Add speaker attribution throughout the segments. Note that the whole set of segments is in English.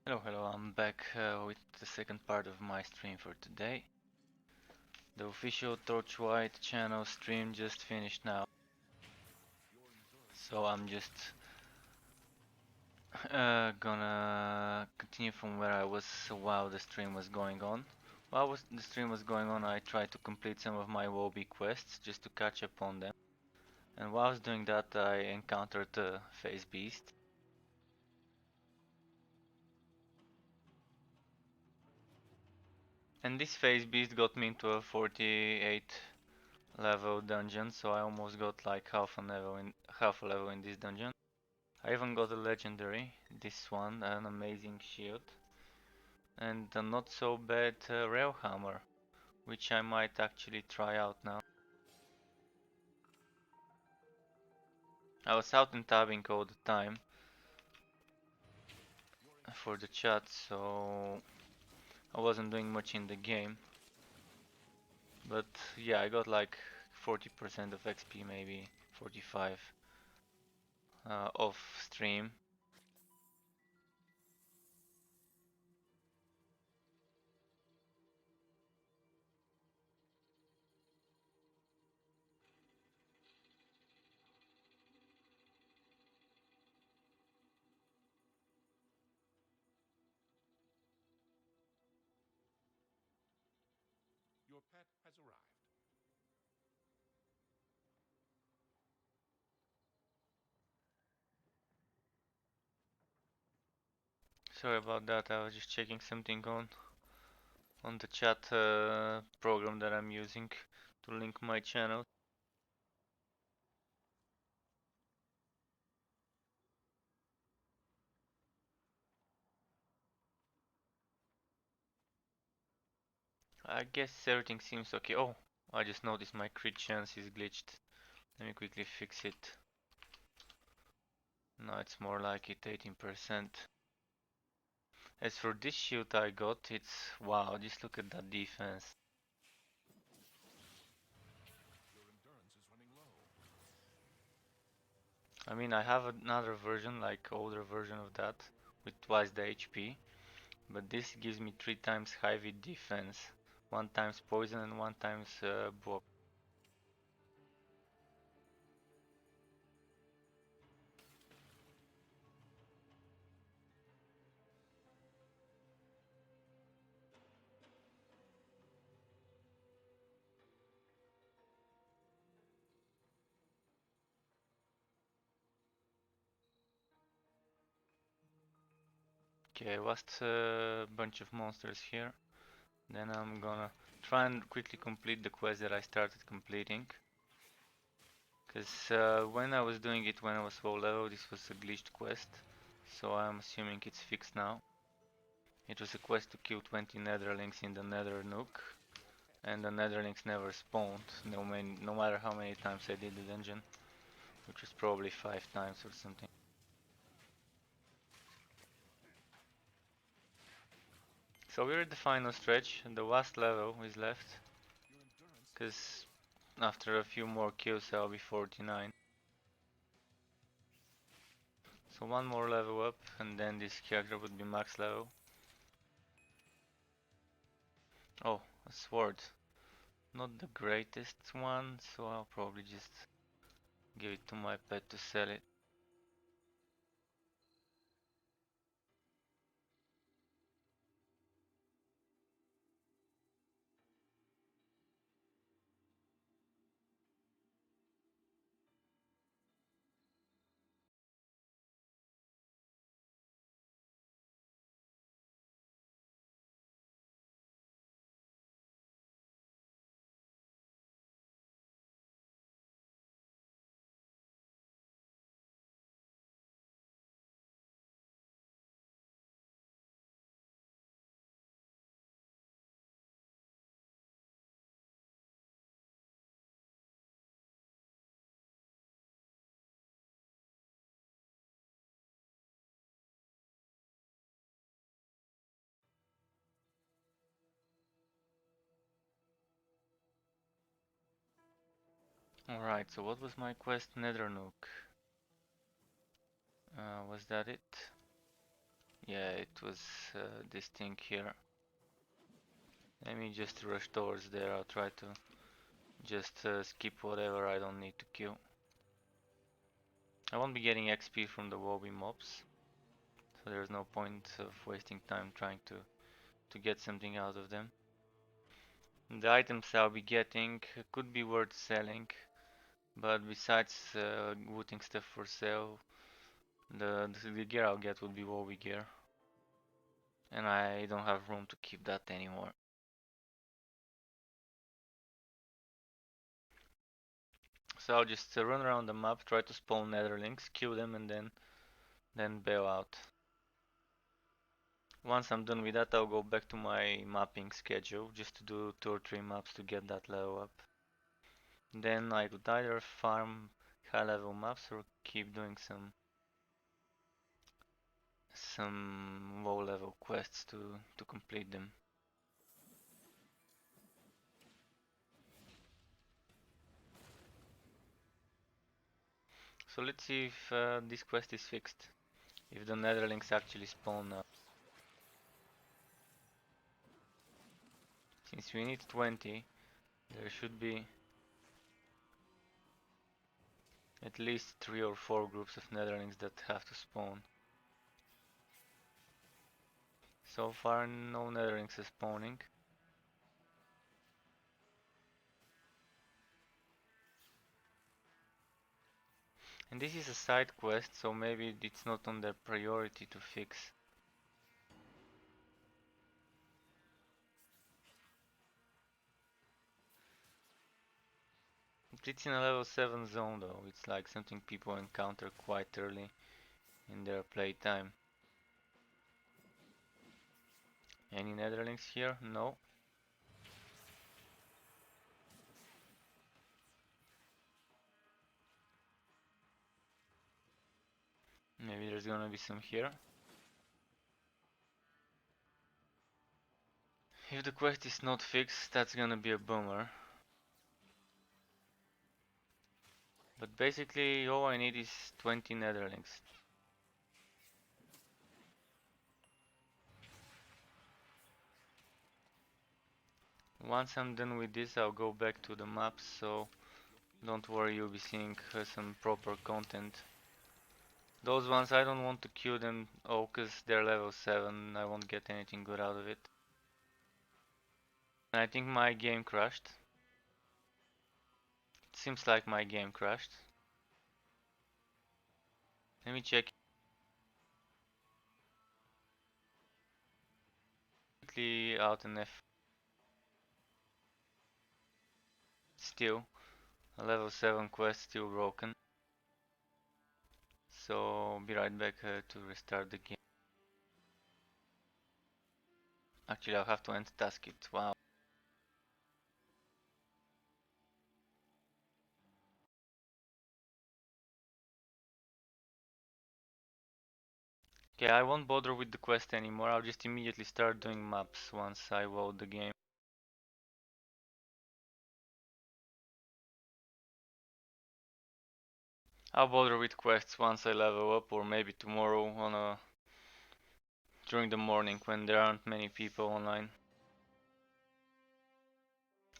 Speaker 1: Hello, I'm back with the second part of my stream for today. The official Torchlight channel stream just finished now, so I'm just gonna continue from where I was while the stream was going on. The stream was going on, I tried to complete some of my WoB quests just to catch up on them. And while I was doing that, I encountered a Phase Beast. And this Phase Beast got me into a 48 level dungeon, so I almost got like half a level in this dungeon. I even got a legendary, this one, an amazing shield, and a not so bad rail hammer, which I might actually try out now. I was out and tabbing all the time for the chat, so I wasn't doing much in the game. But yeah, I got like 40% of XP, maybe 45 off stream.
Speaker 2: Your pet has arrived.
Speaker 1: Sorry about that, I was just checking something on the chat program that I'm using to link my channel. I guess everything seems okay. Oh, I just noticed my crit chance is glitched. Let me quickly fix it. Now it's more like it 18%. As for this shield I got, it's wow, just look at that defense.
Speaker 2: Your endurance is running low.
Speaker 1: I mean, I have another version, like older version of that, with twice the HP, but this gives me 3 times Hyvid defense, 1 times poison and 1 times block. Okay, last bunch of monsters here. Then I'm gonna try and quickly complete the quest that I started completing. Because when I was doing it when I was low level, this was a glitched quest. So I'm assuming it's fixed now. It was a quest to kill 20 netherlings in the nether nook. And the netherlings never spawned, no matter how many times I did the dungeon. Which was probably 5 times or something. So we're at the final stretch, and the last level is left. Because after a few more kills I'll be 49. So one more level up and then this character would be max level. Oh, a sword. Not the greatest one, so I'll probably just give it to my pet to sell it. Alright, so what was my quest? Nether Nook. Was that it? Yeah, it was this thing here. Let me just rush towards there. I'll try to just skip whatever I don't need to kill. I won't be getting XP from the Wobbie mobs, so there's no point of wasting time trying to get something out of them. The items I'll be getting could be worth selling, but besides looting stuff for sale, the gear I'll get would be Wobbie gear, and I don't have room to keep that anymore. So I'll just run around the map, try to spawn netherlings, kill them, and then bail out. Once I'm done with that, I'll go back to my mapping schedule just to do 2 or 3 maps to get that level up. Then I could either farm high level maps or keep doing some low level quests to complete them. So let's see if this quest is fixed. If the netherlings actually spawn now. Since we need 20, there should be at least 3 or 4 groups of netherlings that have to spawn. So far no netherlings are spawning. And this is a side quest, so maybe it's not on their priority to fix. It's in a level 7 zone though, it's like something people encounter quite early in their playtime. Any netherlings here? No. Maybe there's gonna be some here. If the quest is not fixed, that's gonna be a bummer. But basically all I need is 20 netherlings. Once I'm done with this, I'll go back to the map, so don't worry, you'll be seeing some proper content. Those ones I don't want to kill them, oh, cause they're level 7, I won't get anything good out of it. I think my game crashed. It seems like my game crashed. Let me check quickly out an F. Still, a level 7 quest still broken. So be right back to restart the game. Actually, I'll have to end task it. Wow. Okay, I won't bother with the quest anymore. I'll just immediately start doing maps once I load the game. I'll bother with quests once I level up, or maybe tomorrow during the morning when there aren't many people online.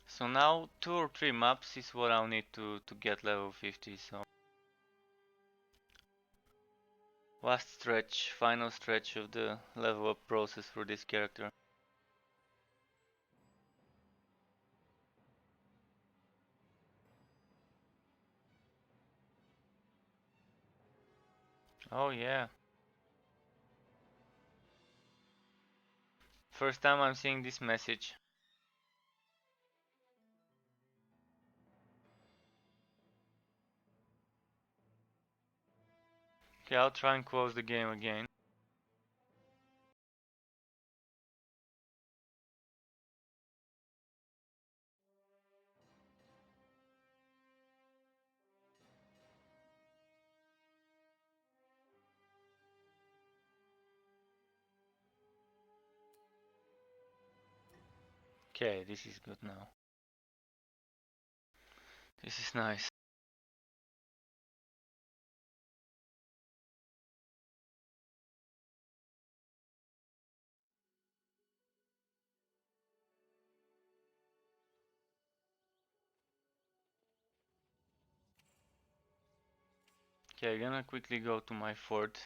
Speaker 1: So now 2 or 3 maps is what I'll need to get level 50. So last stretch, final stretch of the level up process for this character. Oh yeah. First time I'm seeing this message. Okay, I'll try and close the game again. Okay, this is good now. This is nice. Okay, I'm gonna quickly go to my fort,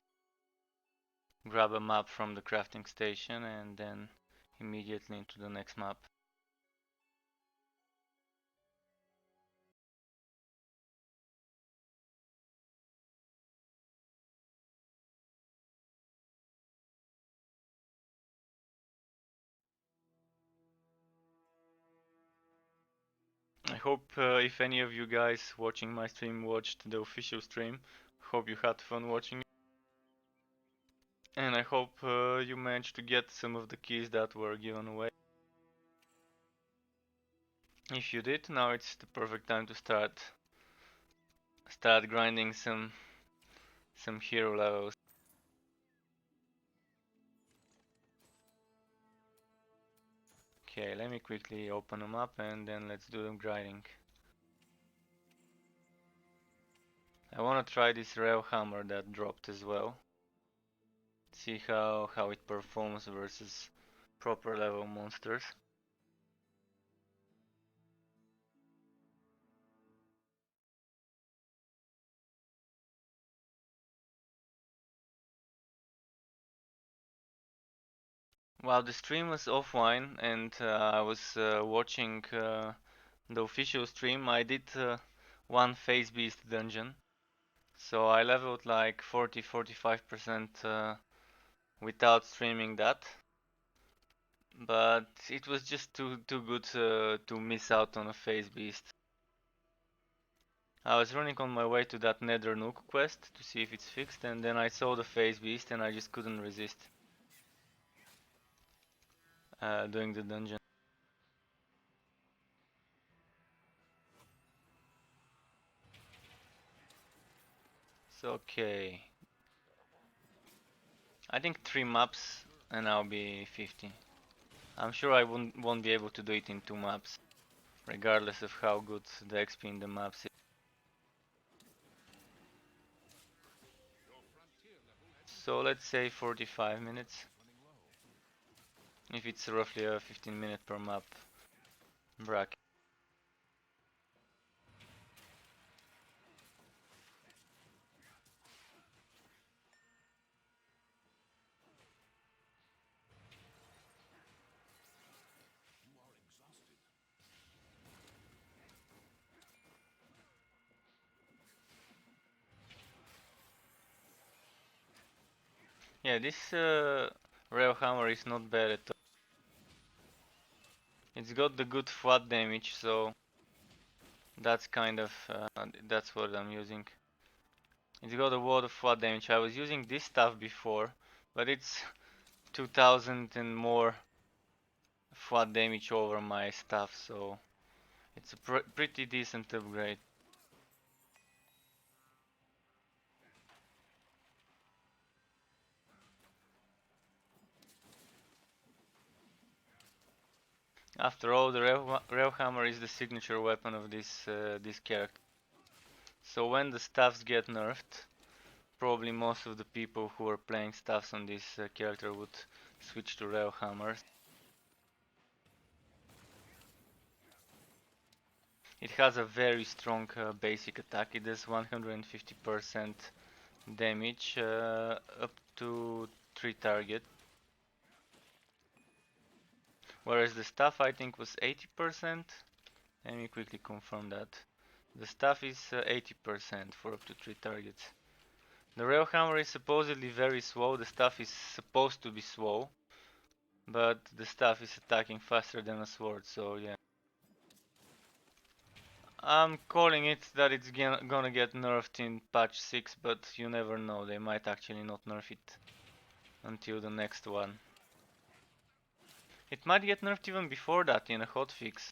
Speaker 1: grab a map from the crafting station, and then immediately into the next map. I hope if any of you guys watching my stream watched the official stream, hope you had fun watching it. And I hope you managed to get some of the keys that were given away. If you did, now it's the perfect time to start grinding some hero levels. Okay, let me quickly open them up and then let's do the grinding. I wanna try this rail hammer that dropped as well. See how it performs versus proper level monsters. While the stream was offline and I was watching the official stream, I did one phase beast dungeon. So I leveled like 40-45% without streaming that. But it was just too good to miss out on a phase beast. I was running on my way to that Nether Nook quest to see if it's fixed, and then I saw the phase beast and I just couldn't resist doing the dungeon. So okay, I think 3 maps and I'll be 50. I'm sure I won't be able to do it in 2 maps, regardless of how good the XP in the maps is. So let's say 45 minutes, if it's roughly a 15-minute per map bracket. Yeah, this rail hammer is not bad at all. It's got the good flat damage, so that's kind of that's what I'm using. It's got a lot of flat damage. I was using this stuff before, but it's 2000 and more flat damage over my stuff, so it's a pretty decent upgrade. After all, the rail hammer is the signature weapon of this character. So when the staffs get nerfed, probably most of the people who are playing staffs on this character would switch to rail hammers. It has a very strong basic attack. It does 150% damage up to 3 targets. Whereas the staff I think was 80%. Let me quickly confirm that. The staff is 80% for up to 3 targets. The rail hammer is supposedly very slow. The staff is supposed to be slow, but the staff is attacking faster than a sword, so yeah. I'm calling it that it's gonna get nerfed in patch 6, but you never know. They might actually not nerf it until the next one. It might get nerfed even before that in a hotfix,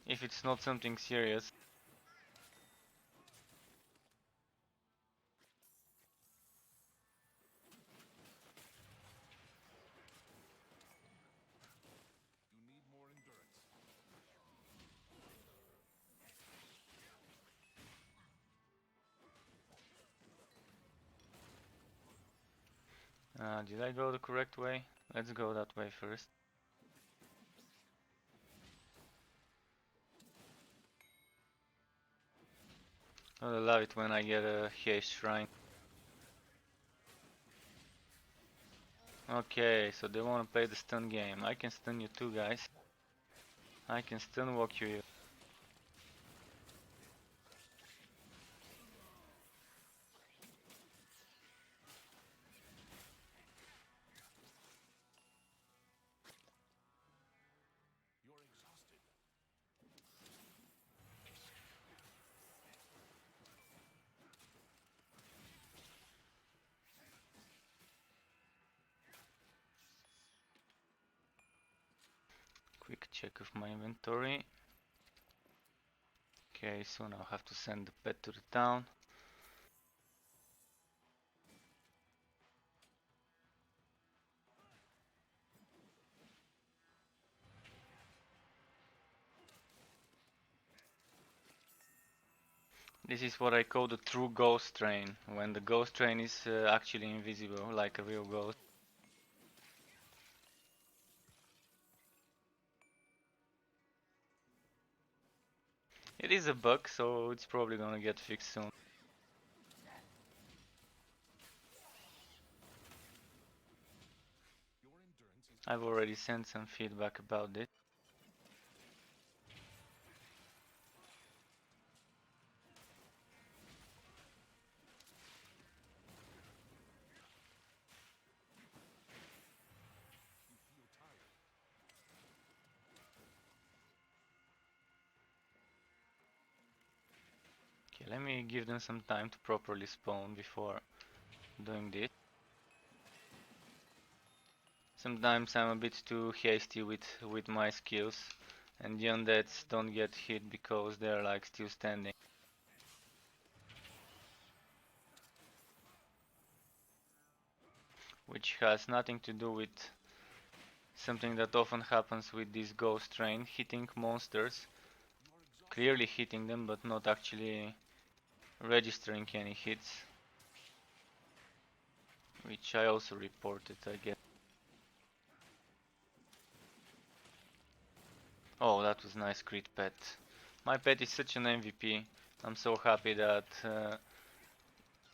Speaker 1: if it's not something serious.
Speaker 2: You need more endurance.
Speaker 1: Did I go the correct way? Let's go that way first. I love it when I get a haste shrine. Okay, so they wanna play the stun game. I can stun you too, guys. I can stun walk you.
Speaker 2: You're exhausted.
Speaker 1: Quick check of my inventory. Okay, soon I'll have to send the pet to the town. This is what I call the true ghost train, when the ghost train is actually invisible, like a real ghost. It is a bug, so it's probably gonna get fixed soon.
Speaker 2: Your endurance is
Speaker 1: I've already sent some feedback about this.
Speaker 2: you feel tired.
Speaker 1: Okay, let me give them some time to properly spawn before doing this. Sometimes I'm a bit too hasty with my skills, and the undeads don't get hit because they're like still standing. Which has nothing to do with something that often happens with this ghost train, hitting monsters,
Speaker 2: You are exhausted.
Speaker 1: clearly hitting them but not actually registering any hits. Which I also reported, I guess. Oh, that was nice crit pet. My pet is such an MVP. I'm so happy that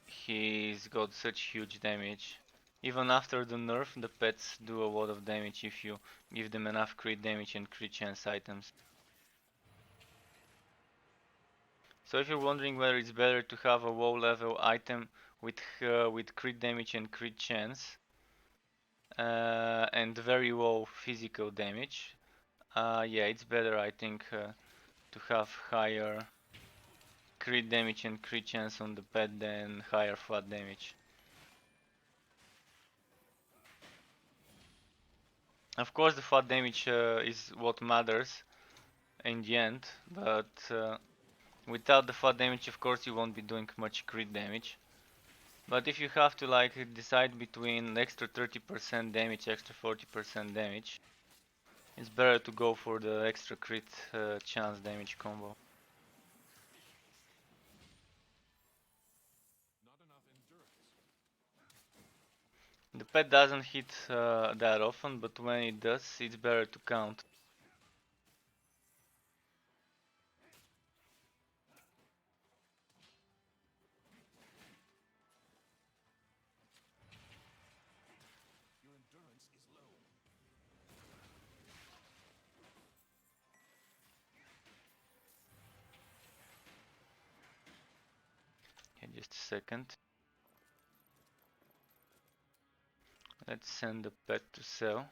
Speaker 1: he's got such huge damage. Even after the nerf, the pets do a lot of damage if you give them enough crit damage and crit chance items. So if you're wondering whether it's better to have a low level item with crit damage and crit chance and very low physical damage, yeah, it's better I think to have higher crit damage and crit chance on the pet than higher flat damage. Of course, the flat damage is what matters in the end, but without the flat damage, of course, you won't be doing much crit damage. But if you have to like decide between extra 30% damage, extra 40% damage, it's better to go for the extra crit chance damage combo.
Speaker 2: Not enough endurance.
Speaker 1: The pet doesn't hit that often, but when it does, it's better to count.
Speaker 2: Your endurance is low.
Speaker 1: Okay, just a second. Let's send the pet to sell.
Speaker 2: Not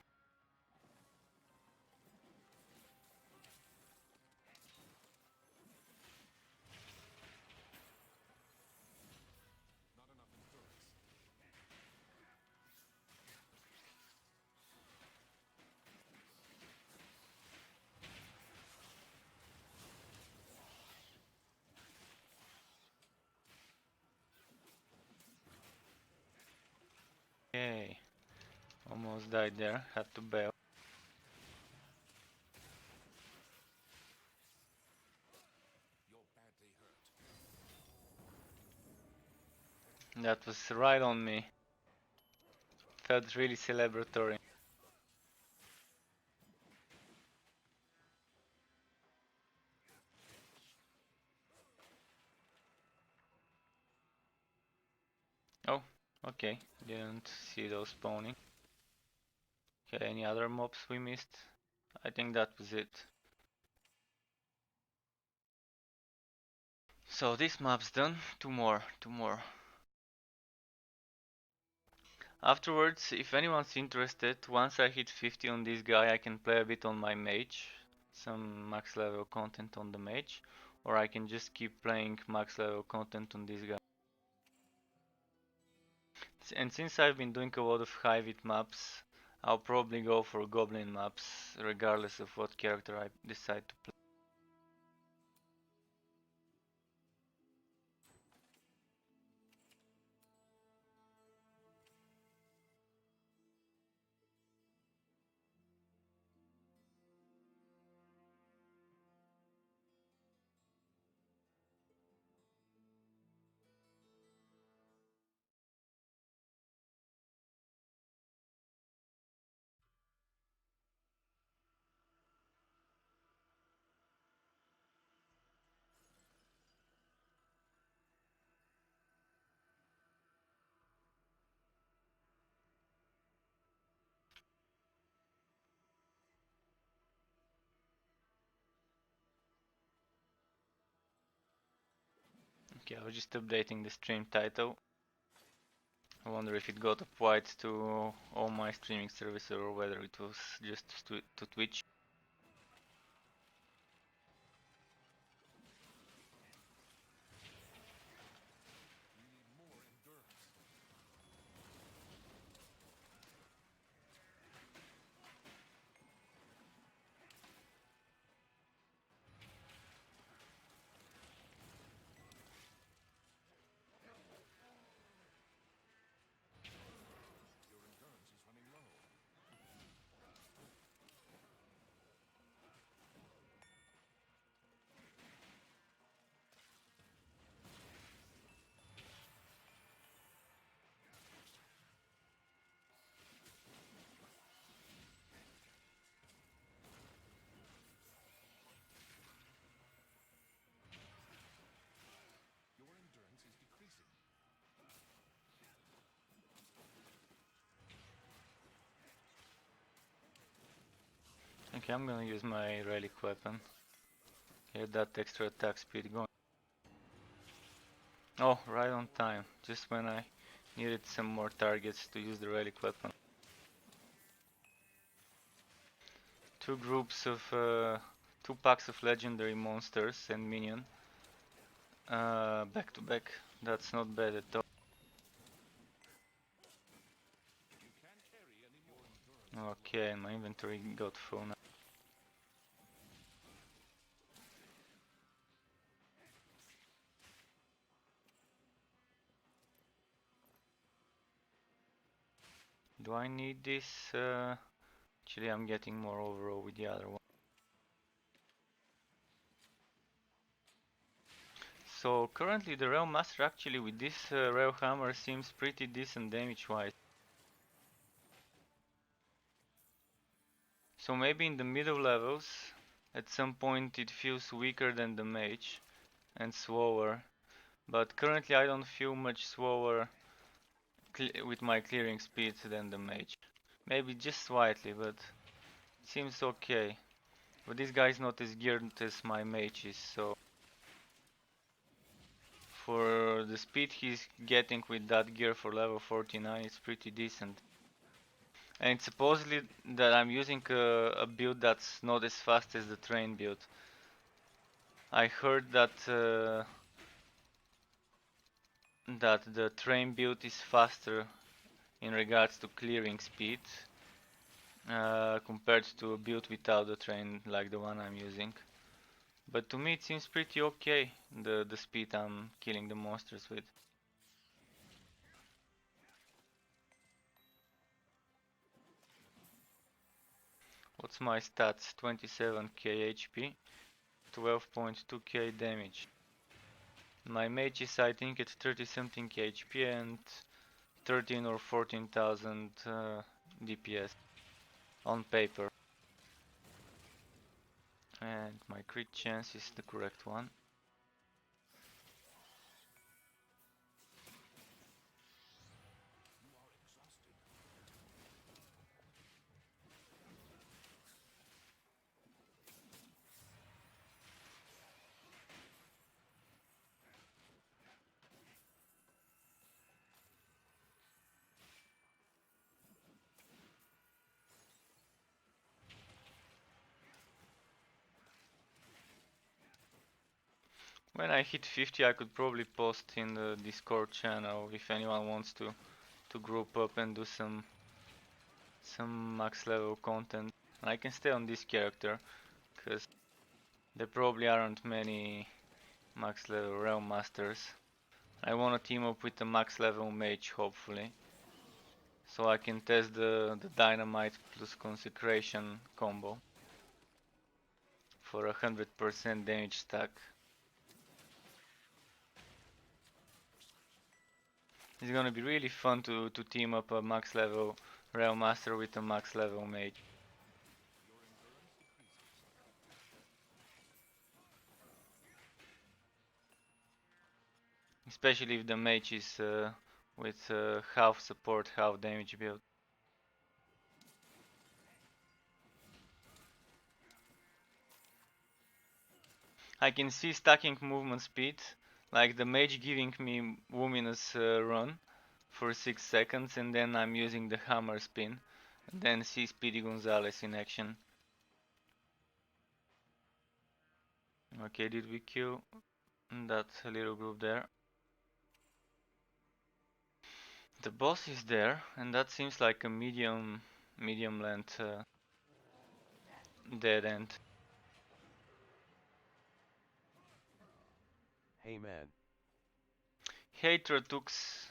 Speaker 2: enough endurance.
Speaker 1: Okay, almost died there, had to bail.
Speaker 2: You're badly hurt.
Speaker 1: That was right on me. Felt really celebratory. Oh, okay. Didn't see those spawning. Okay, any other mobs we missed? I think that was it. So this map's done. Two more. Afterwards, if anyone's interested, once I hit 50 on this guy, I can play a bit on my mage. Some max level content on the mage. Or I can just keep playing max level content on this guy. And since I've been doing a lot of Hyvid maps, I'll probably go for goblin maps, regardless of what character I decide to play. Okay, I was just updating the stream title. I wonder if it got applied to all my streaming services or whether it was just to Twitch.
Speaker 2: We need more endurance. Your endurance is running low. Your endurance is decreasing.
Speaker 1: Okay, I'm gonna use my relic weapon. Get that extra attack speed going. Oh, right on time. Just when I needed some more targets to use the relic weapon. Two groups of, two packs of legendary monsters and minion. Back to back. That's not bad at all.
Speaker 2: You can't carry any more endurance.
Speaker 1: Okay, my inventory got full now. Do I need this? Actually, I'm getting more overall with the other one. So currently the Railmaster actually with this Rail Hammer seems pretty decent damage wise. So maybe in the middle levels, at some point it feels weaker than the Mage and slower. But currently I don't feel much slower with my clearing speed than the Mage. Maybe just slightly, but it seems okay. But this guy is not as geared as my Mage is, so for the speed he's getting with that gear for level 49, it's pretty decent. And supposedly that I'm using a build that's not as fast as the train build. I heard that that the train build is faster in regards to clearing speed compared to a build without the train like the one I'm using. But to me it seems pretty okay, the speed I'm killing the monsters with. What's my stats? 27k HP, 12.2k damage. My mage is I think at 30 something HP and 13 or 14,000 DPS on paper. And my crit chance is the correct one. When I hit 50, I could probably post in the Discord channel if anyone wants to group up and do some max level content. I can stay on this character because there probably aren't many max level Railmasters. I want to team up with a max level mage hopefully, so I can test the dynamite plus consecration combo for 100% damage stack. It's gonna be really fun to team up a max level Railmaster with a max level mage. Especially if the mage is with half support, half damage build. I can see stacking movement speed, like the mage giving me luminous run for 6 seconds, and then I'm using the hammer spin, and then see Speedy Gonzalez in action. Okay, did we kill that little group there? The boss is there, and that seems like a medium length dead end.
Speaker 3: Hey man.
Speaker 1: Hey Tratux,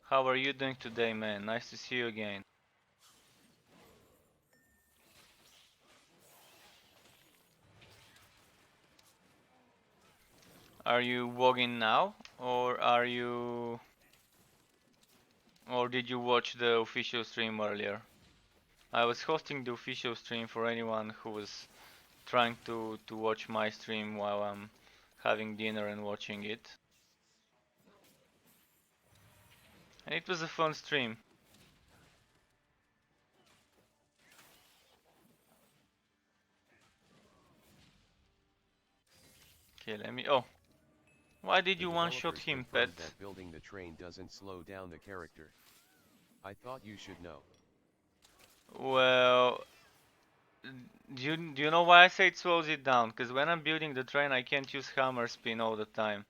Speaker 1: how are you doing today, man? Nice to see you again. Are you vlogging now, or did you watch the official stream earlier? I was hosting the official stream for anyone who was trying to watch my stream while I'm having dinner and watching it. And it was a fun stream. Okay, let me. Oh, why did you one-shot him, pet?
Speaker 3: That building the train doesn't slow down the character. I thought you should know.
Speaker 1: Well, do you know why I say it slows it down? Because when I'm building the train, I can't use hammer spin all the time.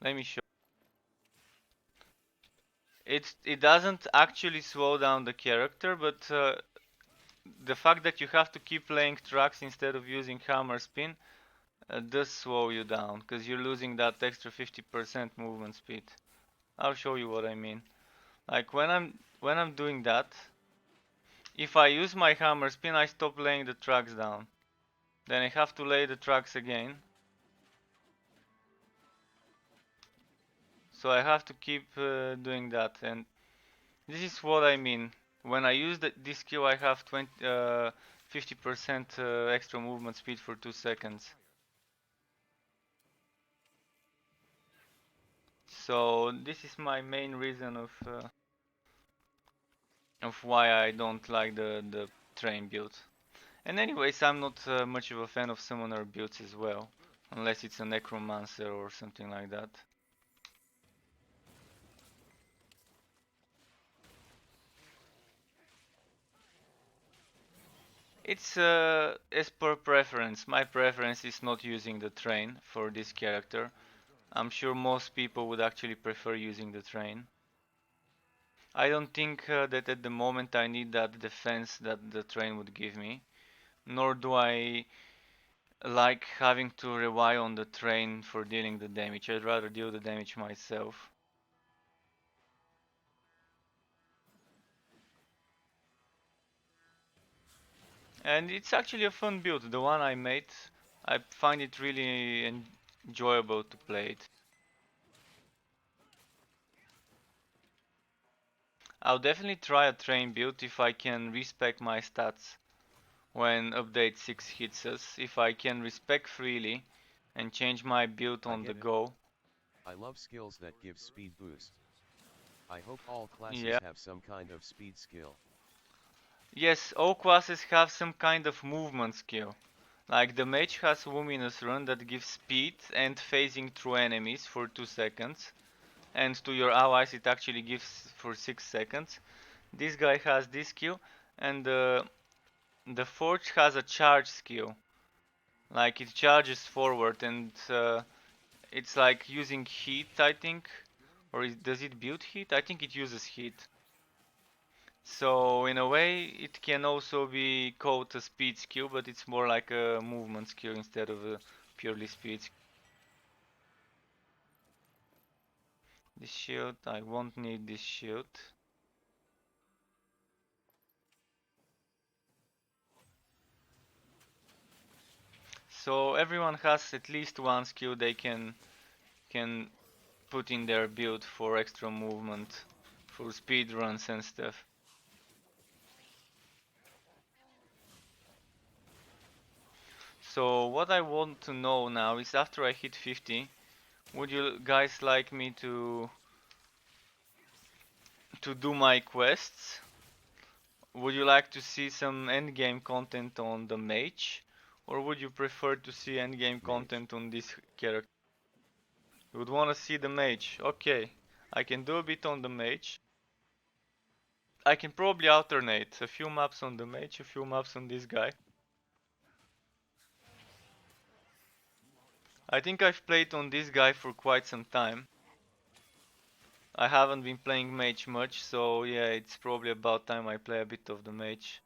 Speaker 1: Let me show. It doesn't actually slow down the character, but the fact that you have to keep laying tracks instead of using hammer spin does slow you down, because you're losing that extra 50% movement speed. I'll show you what I mean. Like when I'm doing that, if I use my hammer spin, I stop laying the tracks down. Then I have to lay the tracks again. So I have to keep doing that, and this is what I mean. When I use this skill, I have 50% extra movement speed for 2 seconds. So this is my main reason of why I don't like the train build. And anyways, I'm not much of a fan of summoner builds as well, unless it's a necromancer or something like that. It's as per preference. My preference is not using the train for this character. I'm sure most people would actually prefer using the train. I don't think that at the moment I need that defense that the train would give me, nor do I like having to rely on the train for dealing the damage. I'd rather deal the damage myself. And it's actually a fun build. The one I made, I find it really enjoyable to play it. I'll definitely try a train build if I can respec my stats when update 6 hits us. If I can respec freely and change my build on the go.
Speaker 3: I love skills that give speed boost. I hope all classes
Speaker 1: Yeah.
Speaker 3: have some kind of speed skill.
Speaker 1: Yes, all classes have some kind of movement skill. Like the mage has Luminous Run that gives speed and phasing through enemies for 2 seconds. And to your allies it actually gives for 6 seconds. This guy has this skill, and the Forge has a charge skill. Like it charges forward, and it's like using heat, I think. Or does it build heat? I think it uses heat. So in a way, it can also be called a speed skill, but it's more like a movement skill instead of a purely speed skill. This shield, I won't need this shield. So everyone has at least one skill they can put in their build for extra movement, for speed runs and stuff. So what I want to know now is after I hit 50, would you guys like me to do my quests? Would you like to see some endgame content on the mage? Or would you prefer to see endgame
Speaker 3: Mage.
Speaker 1: content on this character? You would want to see the mage. Okay, I can do a bit on the mage. I can probably alternate a few maps on the mage, a few maps on this guy. I think I've played on this guy for quite some time. I haven't been playing mage much, so yeah, it's probably about time I play a bit of the mage.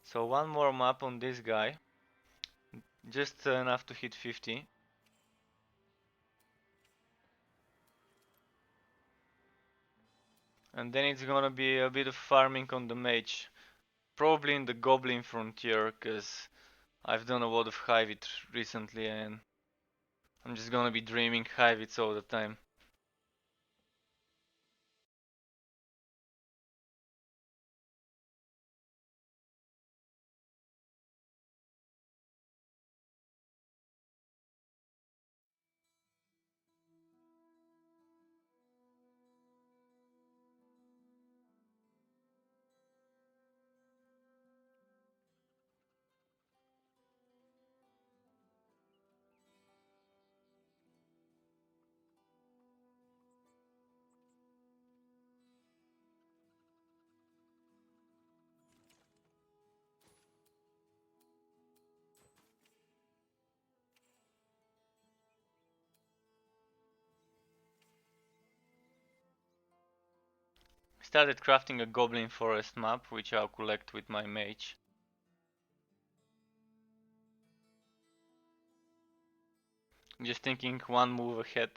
Speaker 1: So one more map on this guy, just enough to hit 50. And then it's gonna be a bit of farming on the mage. Probably in the Goblin Frontier, cause I've done a lot of Hyvid recently and I'm just gonna be dreaming Hyvids all the time. Started crafting a Goblin Forest map, which I'll collect with my mage. Just thinking one move ahead.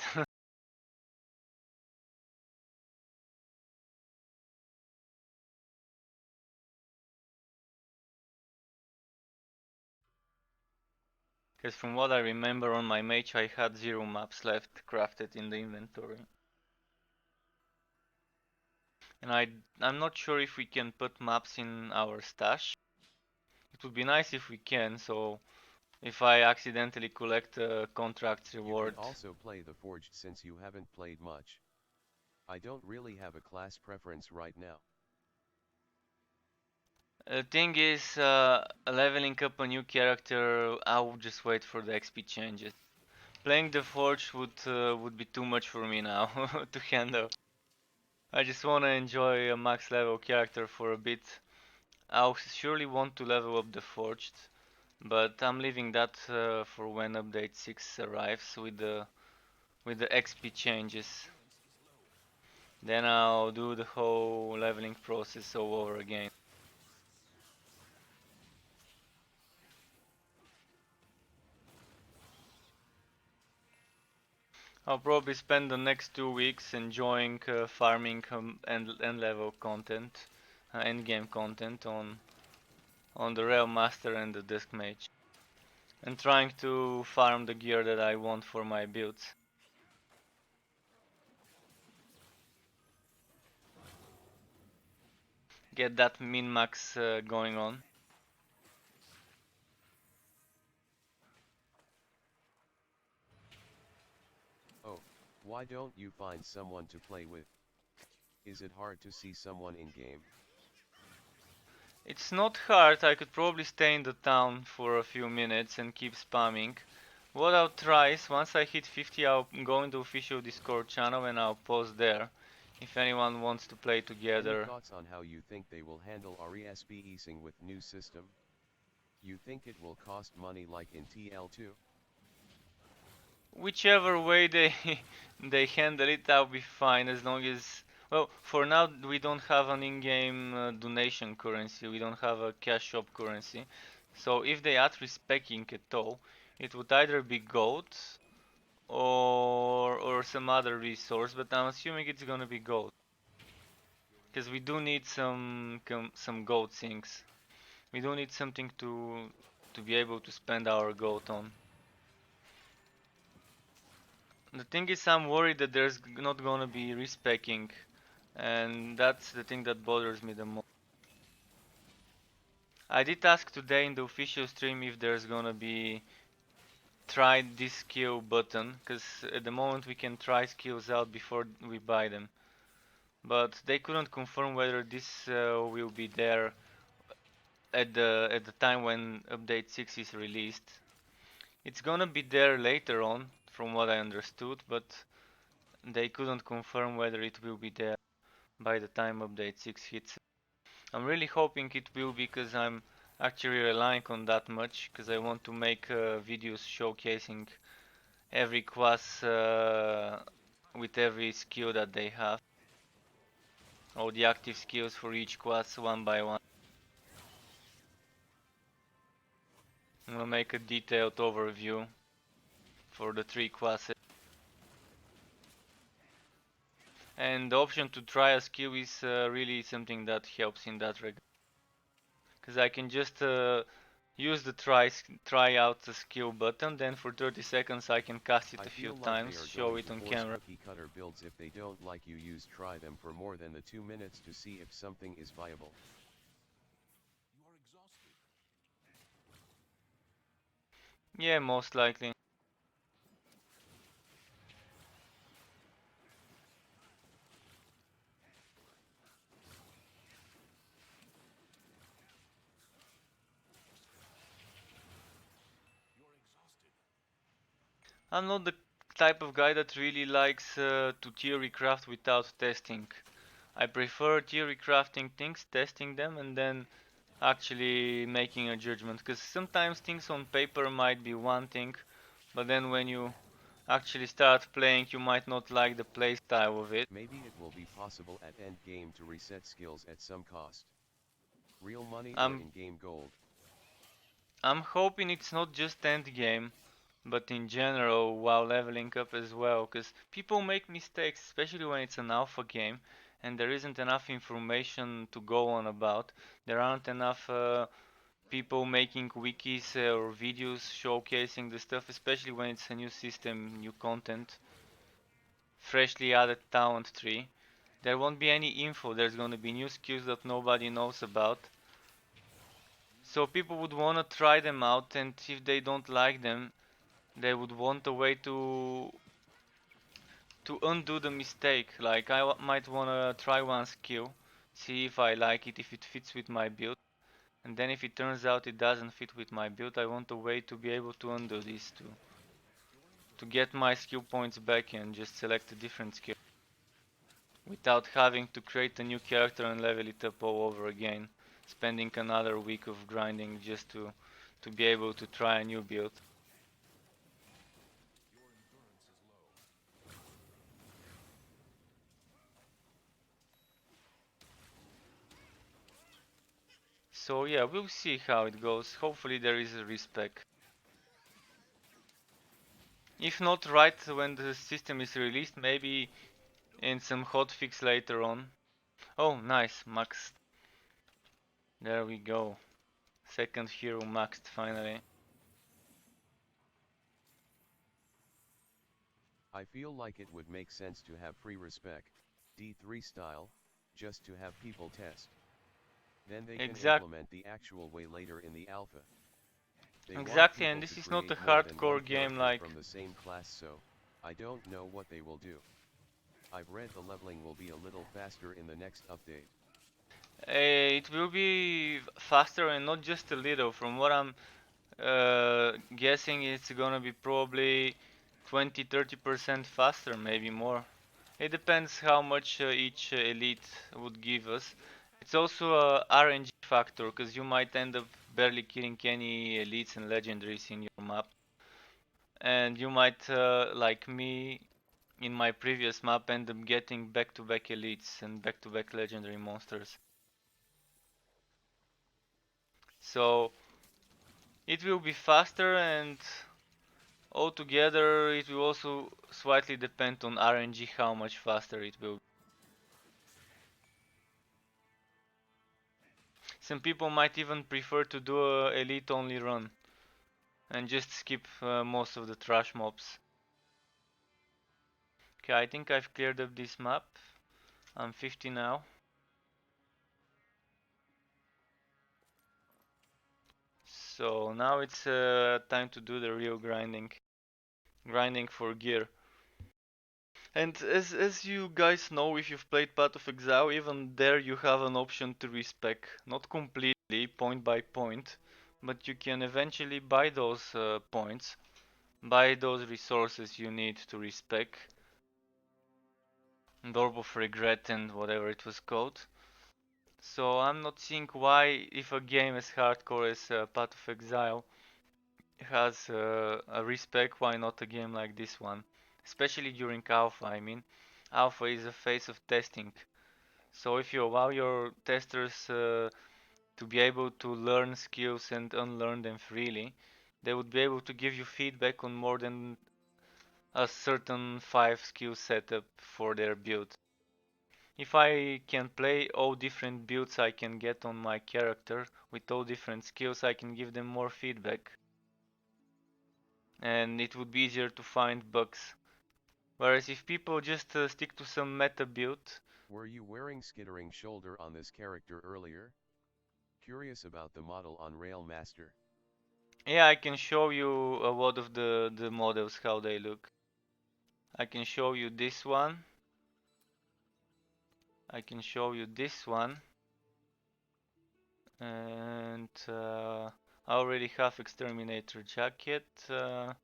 Speaker 1: Because from what I remember on my mage, I had 0 maps left crafted in the inventory. And I'm not sure if we can put maps in our stash. It would be nice if we can, so if I accidentally collect a contract reward.
Speaker 3: You can also play the Forged since you haven't played much. I don't really have a class preference right now.
Speaker 1: The thing is, leveling up a new character, I would just wait for the XP changes. Playing the Forge would be too much for me now to handle. I just wanna enjoy a max level character for a bit. I'll surely want to level up the Forged, but I'm leaving that for when update 6 arrives with the XP changes. Then I'll do the whole leveling process all over again. I'll probably spend the next 2 weeks enjoying farming and level content, end game content on the Railmaster and the Dusk Mage, and trying to farm the gear that I want for my builds. Get that min-max going on.
Speaker 3: Oh, why don't you find someone to play with? Is it hard to see someone in game?
Speaker 1: It's not hard, I could probably stay in the town for a few minutes and keep spamming. What I'll try is once I hit 50 I'll go into official Discord channel and I'll post there. If anyone wants to play
Speaker 3: Any
Speaker 1: together.
Speaker 3: thoughts on how you think they will handle RESP easing with new system? You think it will cost money like in TL2?
Speaker 1: Whichever way they they handle it, I'll be fine as long as. Well, for now we don't have an in-game donation currency. We don't have a cash shop currency. So if they add respecking at all, it would either be gold or some other resource. But I'm assuming it's gonna be gold because we do need some gold sinks. We do need something to be able to spend our gold on. The thing is, I'm worried that there's not gonna be respecking, and that's the thing that bothers me the most. I did ask today in the official stream if there's gonna be try this skill button, because at the moment we can try skills out before we buy them. But they couldn't confirm whether this will be there at the time when update 6 is released. It's gonna be there later on, from what I understood, but they couldn't confirm whether it will be there by the time update 6 hits. I'm really hoping it will because I'm actually relying on that much because I want to make videos showcasing every class with every skill that they have. All the active skills for each class one by one. I'm gonna make a detailed overview for the 3 classes. And the option to try a skill is really something that helps in that regard. Because I can just use the try out the skill button, then for 30 seconds I can cast it
Speaker 3: I
Speaker 1: a few
Speaker 3: feel like
Speaker 1: times,
Speaker 3: they are
Speaker 1: show
Speaker 3: going
Speaker 1: it
Speaker 3: to
Speaker 1: on
Speaker 3: force
Speaker 1: camera.
Speaker 3: cookie cutter builds. If they don't like you, use try them for more than the 2 minutes to see if something is viable.
Speaker 2: You are exhausted.
Speaker 1: Yeah, most likely.
Speaker 2: You are exhausted.
Speaker 1: I'm not the type of guy that really likes to theory craft without testing. I prefer theory crafting things, testing them, and then actually making a judgment. Because sometimes things on paper might be one thing, but then when you actually start playing, you might not like the playstyle of it.
Speaker 3: Maybe it will be possible at end game to reset skills at some cost. Real money or
Speaker 1: I'm
Speaker 3: in-game gold.
Speaker 1: I'm hoping it's not just end game, but in general while leveling up as well, because people make mistakes, especially when it's an alpha game and there isn't enough information to go on about. There aren't enough people making wikis or videos showcasing the stuff, especially when it's a new system, new content, freshly added talent tree. There won't be any info, there's gonna be new skills that nobody knows about. So people would wanna try them out, and if they don't like them, they would want a way to undo the mistake. Like might wanna try one skill, see if I like it, if it fits with my build, and then if it turns out it doesn't fit with my build, I want a way to be able to undo this to get my skill points back and just select a different skill without having to create a new character and level it up all over again, spending another week of grinding just to be able to try a new build.
Speaker 2: Your endurance is low.
Speaker 1: So yeah, we'll see how it goes. Hopefully there is a respec. If not right when the system is released, maybe in some hotfix later on. Oh, nice, maxed. There we go. Second hero maxed finally.
Speaker 3: I feel like it would make sense to have free respec, D3 style, just to have people test. Then they can
Speaker 1: Exact,
Speaker 3: implement the actual way later in the alpha. They want
Speaker 1: exactly, and
Speaker 3: people to
Speaker 1: this is not a
Speaker 3: create more than one
Speaker 1: hardcore game
Speaker 3: character
Speaker 1: like.
Speaker 3: from the same class, so I don't know what they will do. I've read the leveling will be a little faster in the next update.
Speaker 1: It will be faster and not just a little. From what I'm guessing, it's gonna be probably 20-30% faster, maybe more. It depends how much each elite would give us. It's also a RNG factor, because you might end up barely killing any elites and legendaries in your map. and you might, like me in my previous map, end up getting back-to-back elites and back-to-back legendary monsters. So it will be faster, and altogether it will also slightly depend on RNG how much faster it will. Some people might even prefer to do a elite only run and just skip most of the trash mobs. Okay, I think I've cleared up this map. I'm 50 now. So now it's time to do the real grinding. Grinding for gear. And as you guys know, if you've played Path of Exile, even there you have an option to respec. Not completely, point by point, but you can eventually buy those points, buy those resources you need to respec. Orb of Regret and whatever it was called. So I'm not seeing why, if a game as hardcore as Path of Exile has a respec, why not a game like this one? Especially during Alpha, I mean. Alpha is a phase of testing. So if you allow your testers to be able to learn skills and unlearn them freely, they would be able to give you feedback on more than a certain 5 skill setup for their build. If I can play all different builds I can get on my character with all different skills, I can give them more feedback. And it would be easier to find bugs. Whereas if people just stick to some meta build.
Speaker 3: Were you wearing skittering shoulder on this character earlier? Curious about the model on Railmaster.
Speaker 1: Yeah, I can show you a lot of the models, how they look. I can show you this one. I can show you this one. And I already have Exterminator jacket. I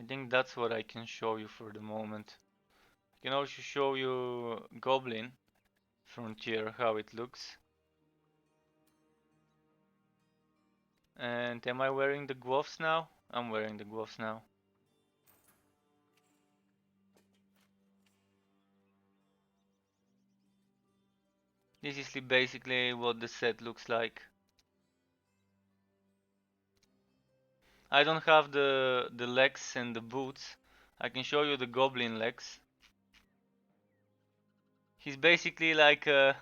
Speaker 1: think that's what I can show you for the moment. I can also show you Goblin Frontier, how it looks. And am I wearing the gloves now? I'm wearing the gloves now. This is basically what the set looks like. I don't have the legs and the boots. I can show you the goblin legs. He's basically like a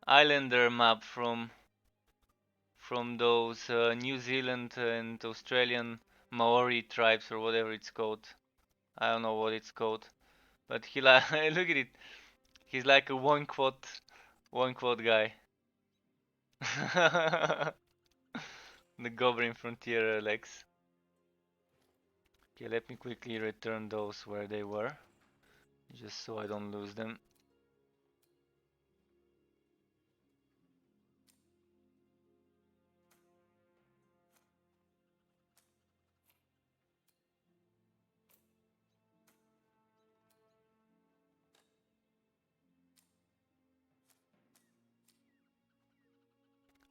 Speaker 1: islander map from those New Zealand and Australian Maori tribes or whatever it's called. I don't know what it's called, but he like look at it. He's like a one quad guy. The Goblin Frontier legs. Okay, let me quickly return those where they were, just so I don't lose them.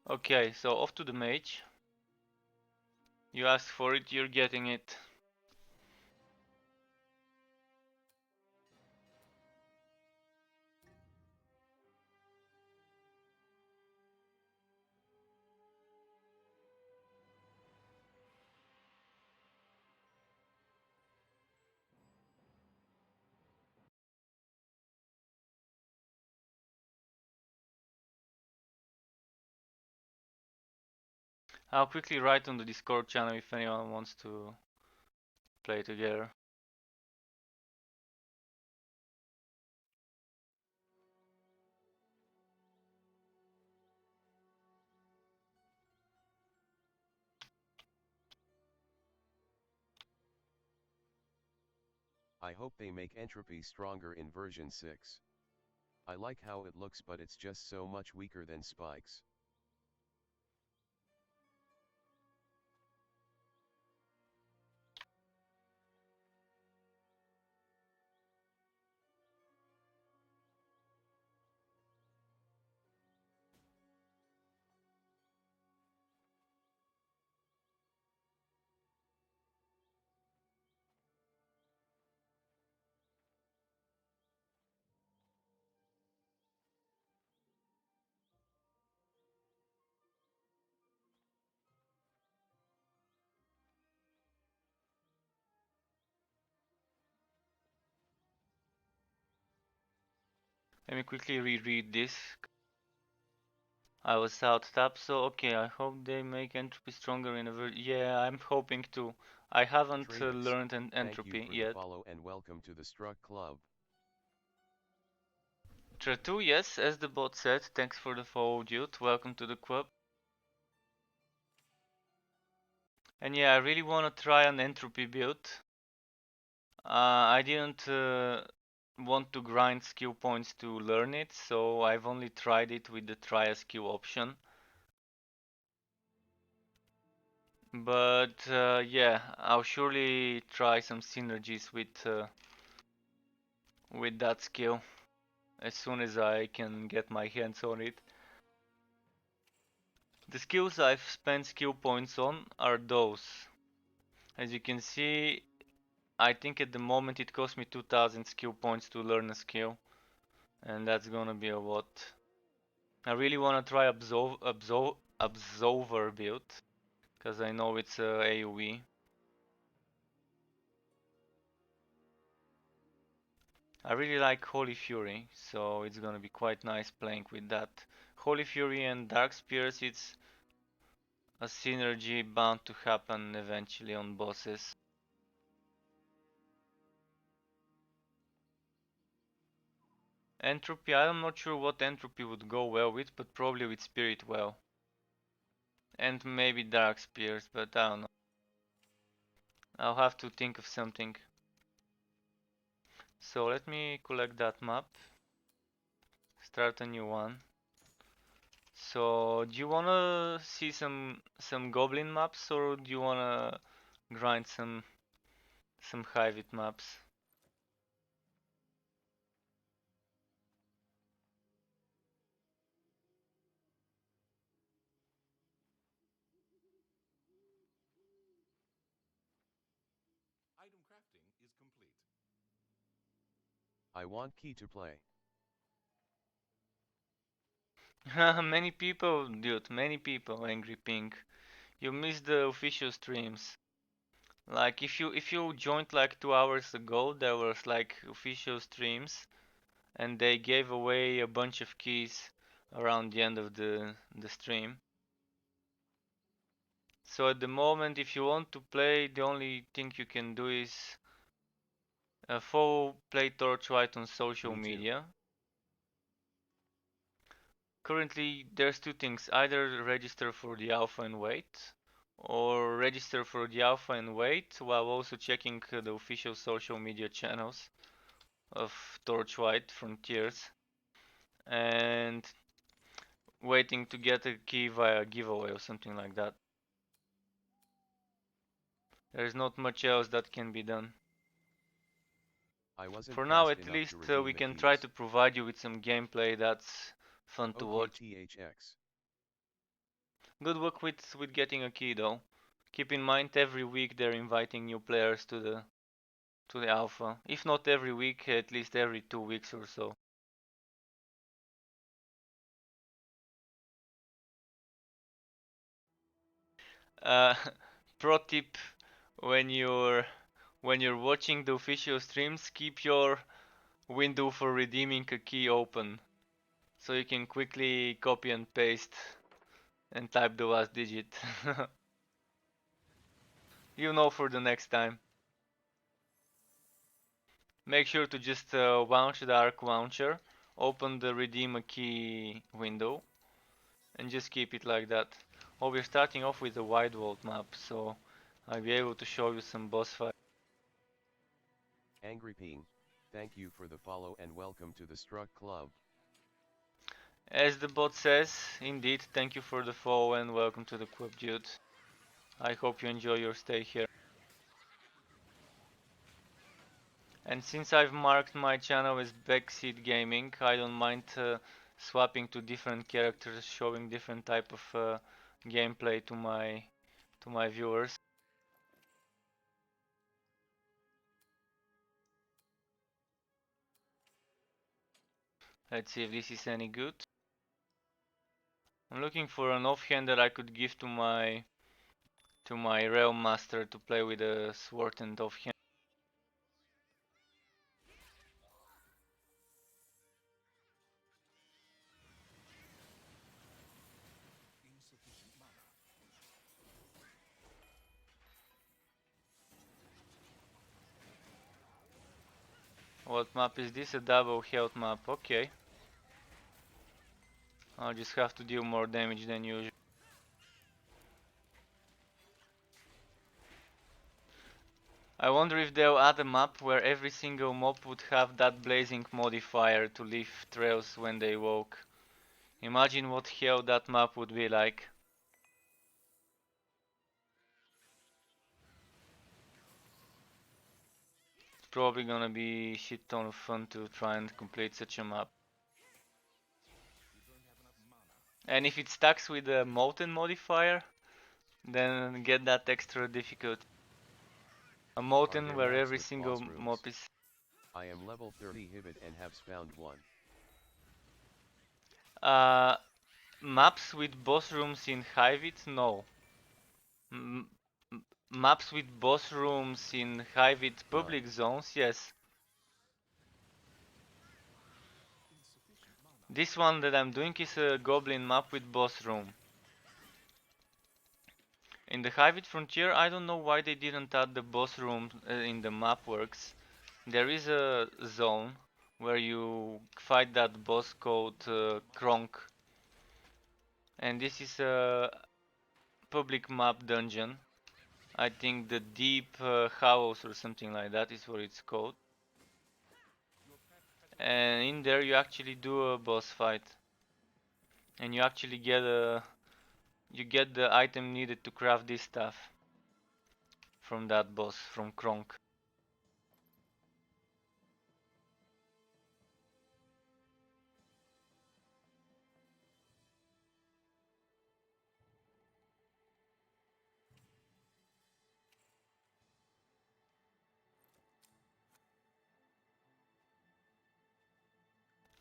Speaker 1: Okay, so off to the mage. You asked for it, you're getting it. I'll quickly write on the Discord channel if anyone wants to play together.
Speaker 3: I hope they make entropy stronger in version 6. I like how it looks, but it's just so much weaker than spikes.
Speaker 1: Let me quickly reread this. I was out tap, so okay, I hope they make entropy stronger in a yeah, I'm hoping to. I haven't
Speaker 3: Travis,
Speaker 1: learned
Speaker 3: thank you
Speaker 1: entropy
Speaker 3: for the
Speaker 1: yet.
Speaker 3: follow and welcome to the Struck Club.
Speaker 1: Tratu, yes, as the bot said, thanks for the follow, dude. Welcome to the club. And yeah, I really want to try an entropy build. I didn't want to grind skill points to learn it, so I've only tried it with the try a skill option. But yeah, I'll surely try some synergies with that skill as soon as I can get my hands on it. The skills I've spent skill points on are those. As you can see, I think at the moment it cost me 2000 skill points to learn a skill, and that's gonna be a lot. I really wanna try Absolver build, because I know it's AoE. I really like Holy Fury, so it's gonna be quite nice playing with that. Holy Fury and Dark Spears, it's a synergy bound to happen eventually on bosses. Entropy, I'm not sure what entropy would go well with, but probably with Spirit well. And maybe Dark Spears, but I don't know. I'll have to think of something. So let me collect that map. Start a new one. So do you wanna see some goblin maps, or do you wanna grind some Hyvid maps?
Speaker 2: Item crafting is complete.
Speaker 3: I want key to play.
Speaker 1: Many people, dude, many people, Angry Pink. You missed the official streams. Like if you joined like 2 hours ago, there was like official streams, and they gave away a bunch of keys around the end of the stream. So at the moment, if you want to play, the only thing you can do is follow Play Torchlight on social
Speaker 3: Me too.
Speaker 1: media. Currently, there's two things: either register for the alpha and wait, or register for the alpha and wait while also checking the official social media channels of Torchlight Frontiers and waiting to get a key via giveaway or something like that. There's not much else that can be done.
Speaker 3: I wasn't
Speaker 1: For now,
Speaker 3: fast
Speaker 1: at
Speaker 3: enough to
Speaker 1: least
Speaker 3: redeem
Speaker 1: we
Speaker 3: the
Speaker 1: can try
Speaker 3: keys.
Speaker 1: to provide you with some gameplay that's fun to watch.
Speaker 3: OKTHX.
Speaker 1: Good luck with getting a key though. Keep in mind every week they're inviting new players to the alpha. If not every week, at least every 2 weeks or so. Uh, Pro tip: when you're watching the official streams, keep your window for redeeming a key open, so you can quickly copy and paste and type the last digit. You know for the next time. Make sure to just launch the Arc Launcher, open the redeem a key window, and just keep it like that. Oh, we're starting off with a wide world map, so I'll be able to show you some boss fights.
Speaker 3: Angry Ping, thank you for the follow and welcome to the Struck Club.
Speaker 1: As the bot says, indeed, thank you for the follow and welcome to the club, dude. I hope you enjoy your stay here. And since I've marked my channel as Backseat Gaming, I don't mind swapping to different characters, showing different type of gameplay to my viewers. Let's see if this is any good. I'm looking for an offhand that I could give to my Railmaster to play with a sword and offhand. What map is this? A double health map, okay. I'll just have to deal more damage than usual. I wonder if they'll add a map where every single mob would have that blazing modifier to leave trails when they walk. Imagine what hell that map would be like. It's probably gonna be shit ton of fun to try and complete such a map. And if it stacks with a molten modifier, then get that extra difficult. A
Speaker 3: Are
Speaker 1: molten
Speaker 3: there
Speaker 1: where
Speaker 3: maps
Speaker 1: every
Speaker 3: with
Speaker 1: single
Speaker 3: boss rooms?
Speaker 1: mob is...
Speaker 3: I am level 30 Hyvid and have spawned one.
Speaker 1: Maps with boss rooms in Hyvid? No. M Maps with boss rooms in Hyvid public zones? Yes. This one that I'm doing is a goblin map with boss room. In the Hyvid Frontier, I don't know why they didn't add the boss room in the map works. There is a zone where you fight that boss called Kronk. And this is a public map dungeon. I think the Deep House or something like that is what it's called. And in there you actually do a boss fight. And you actually get the item needed to craft this stuff from that boss, from Kronk.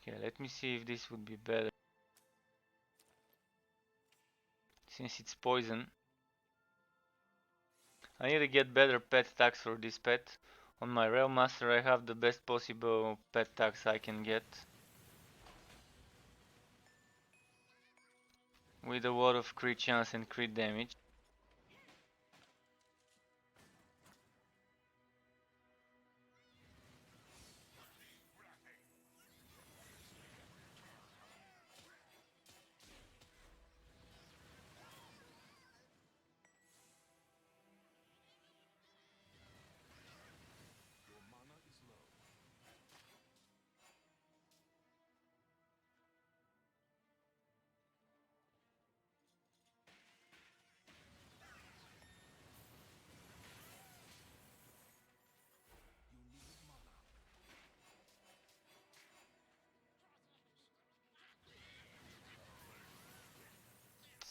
Speaker 1: Okay, let me see if this would be better. Since it's poison. I need to get better pet tags for this pet. On my Railmaster I have the best possible pet tags I can get. With a lot of crit chance and crit damage.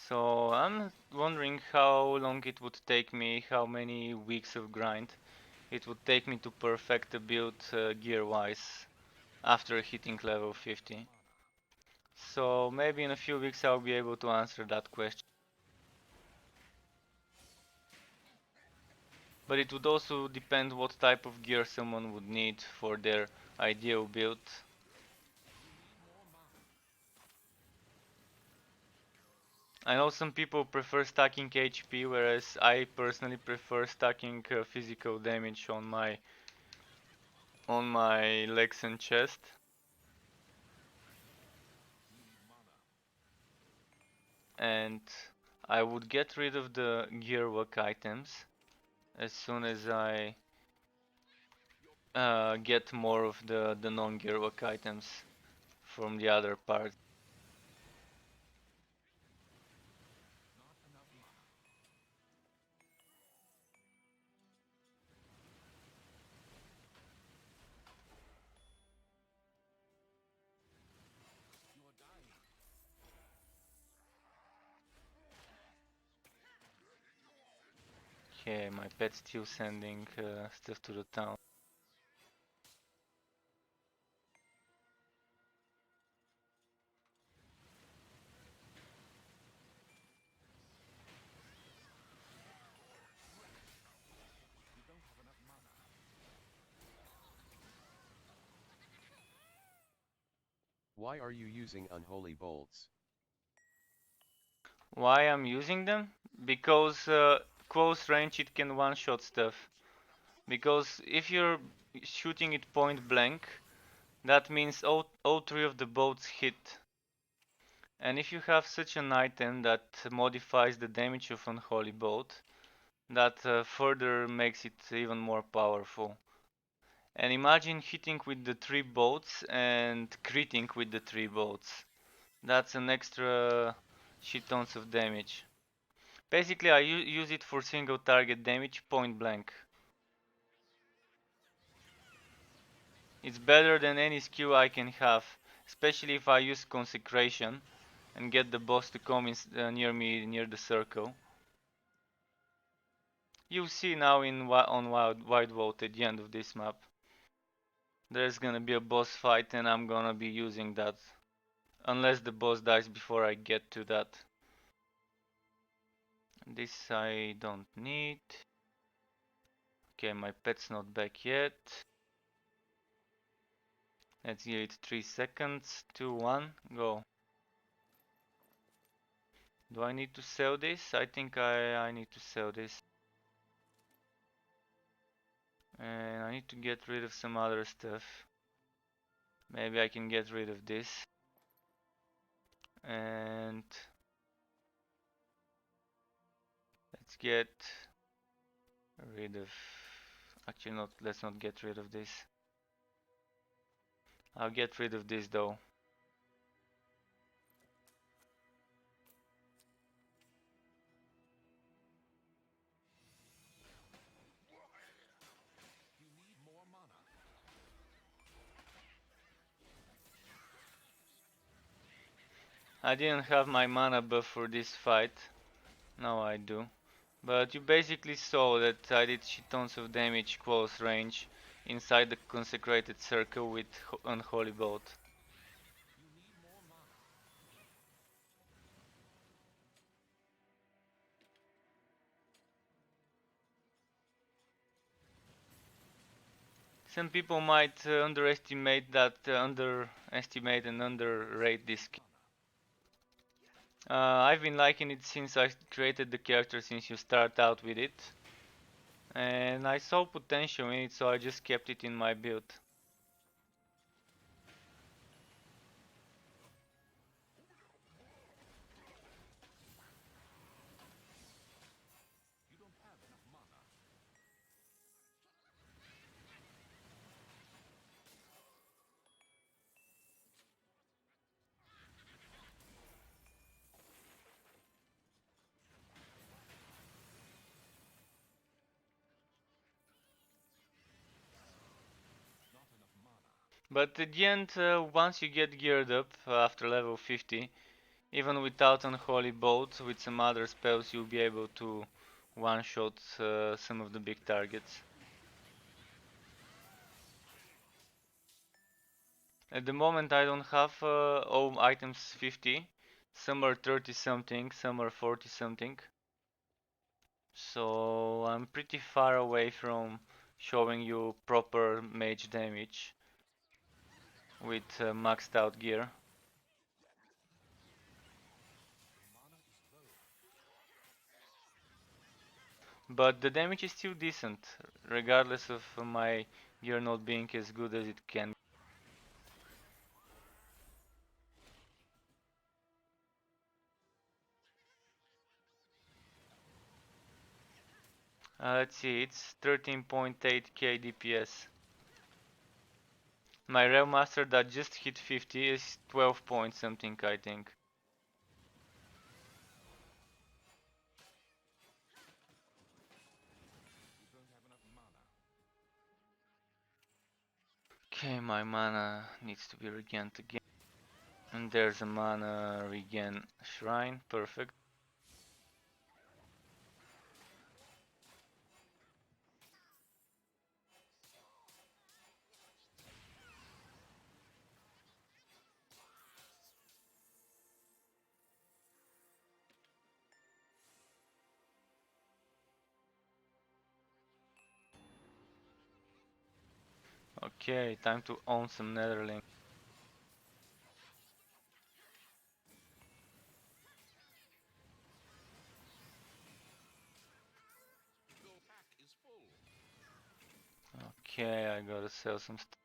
Speaker 1: So I'm wondering how long it would take me, how many weeks of grind it would take me to perfect the build gear-wise after hitting level 50. So maybe in a few weeks I'll be able to answer that question. But it would also depend what type of gear someone would need for their ideal build. I know some people prefer stacking HP, whereas I personally prefer stacking physical damage on my legs and chest. And I would get rid of the gearwork items as soon as I get more of the non-gearwork items from the other parts. Okay, my pet's still sending stuff to the town.
Speaker 3: Why are you using unholy bolts?
Speaker 1: Why I'm using them? Because close range it can one-shot stuff. Because if you're shooting it point blank, that means all three of the bolts hit. And if you have such an item that modifies the damage of Unholy Bolt, that further makes it even more powerful. And imagine hitting with the 3 bolts and critting with the 3 bolts. That's an extra shit tons of damage. Basically, I use it for single target damage point blank. It's better than any skill I can have, especially if I use Consecration and get the boss to come near me, near the circle. You'll see now on Wide Vault at the end of this map. There's gonna be a boss fight and I'm gonna be using that. Unless the boss dies before I get to that. This I don't need. Okay, my pet's not back yet. Let's give it 3 seconds. 2, 1, go. Do I need to sell this? I think I need to sell this. And I need to get rid of some other stuff. Maybe I can get rid of this. And let's get rid of... Actually not, let's not get rid of this. I'll get rid of this though. I didn't have my mana buff for this fight. Now I do. But you basically saw that I did shit tons of damage close range inside the consecrated circle with Unholy Bolt. Some people might underestimate and underrate this. I've been liking it since I created the character, since you start out with it. And I saw potential in it, so I just kept it in my build. But at the end, once you get geared up after level 50, even without Unholy Bolt, with some other spells you'll be able to one-shot some of the big targets. At the moment I don't have all items 50, some are 30 something, some are 40 something. So I'm pretty far away from showing you proper mage damage with maxed out gear. But the damage is still decent, regardless of my gear not being as good as it can. Let's see, it's 13.8k DPS. My Railmaster that just hit 50 is 12 point something, I think. Okay, my mana needs to be regained again. And there's a mana regain shrine, perfect. Okay, time to own some Netherling. Okay, I gotta sell some stuff.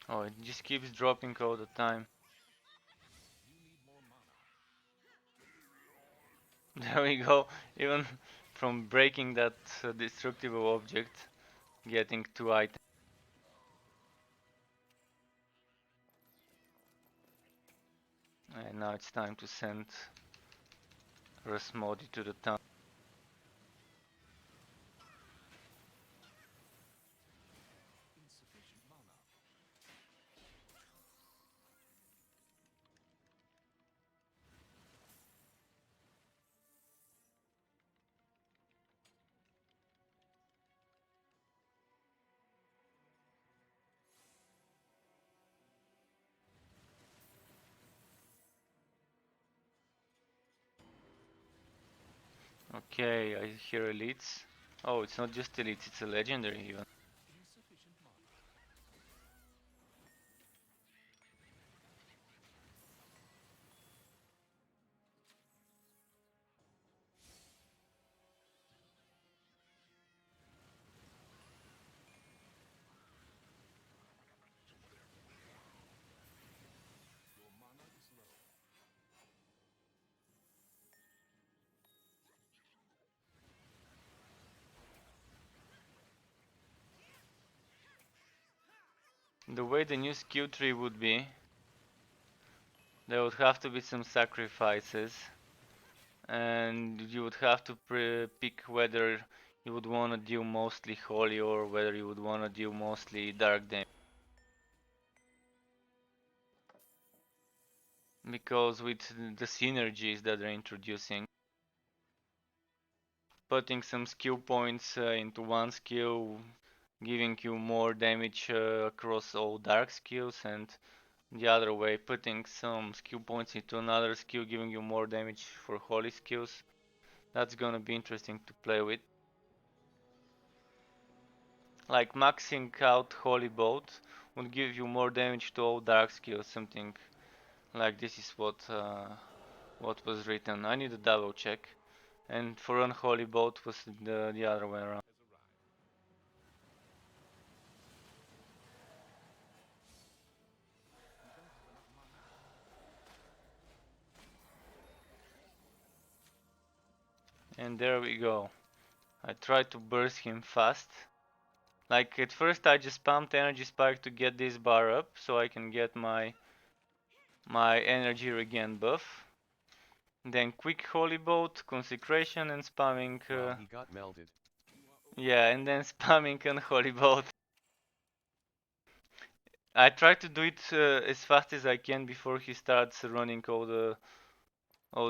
Speaker 1: Oh, it just keeps dropping all the time. There we go. Even from breaking that destructible object, getting 2 items. And now it's time to send Rasmodi to the town.
Speaker 2: Insufficient mana.
Speaker 1: Okay, I hear elites. Oh, it's not just elites, it's a legendary even.
Speaker 2: Insufficient mana. Your mana is low.
Speaker 1: The way the new skill tree would be, there would have to be some sacrifices, and you would have to pick whether you would want to deal mostly holy or whether you would want to deal mostly dark damage. Because with the synergies that they're introducing, putting some skill points into one skill, giving you more damage across all dark skills, and the other way, putting some skill points into another skill, giving you more damage for holy skills. That's gonna be interesting to play with. Like maxing out Holy Bolt would give you more damage to all dark skills, something like this is what was written. I need a double check. And for Unholy Bolt was the other way around.
Speaker 2: Has arrived. You don't have enough mana.
Speaker 1: And there we go. I tried to burst him fast. Like at first I just pumped energy spike to get this bar up so I can get my energy regen buff. Then quick holy bolt, consecration and spamming
Speaker 3: Wow, he got melted.
Speaker 1: yeah, and then spamming unholy bolt. I try to do it as fast as I can before he starts running all the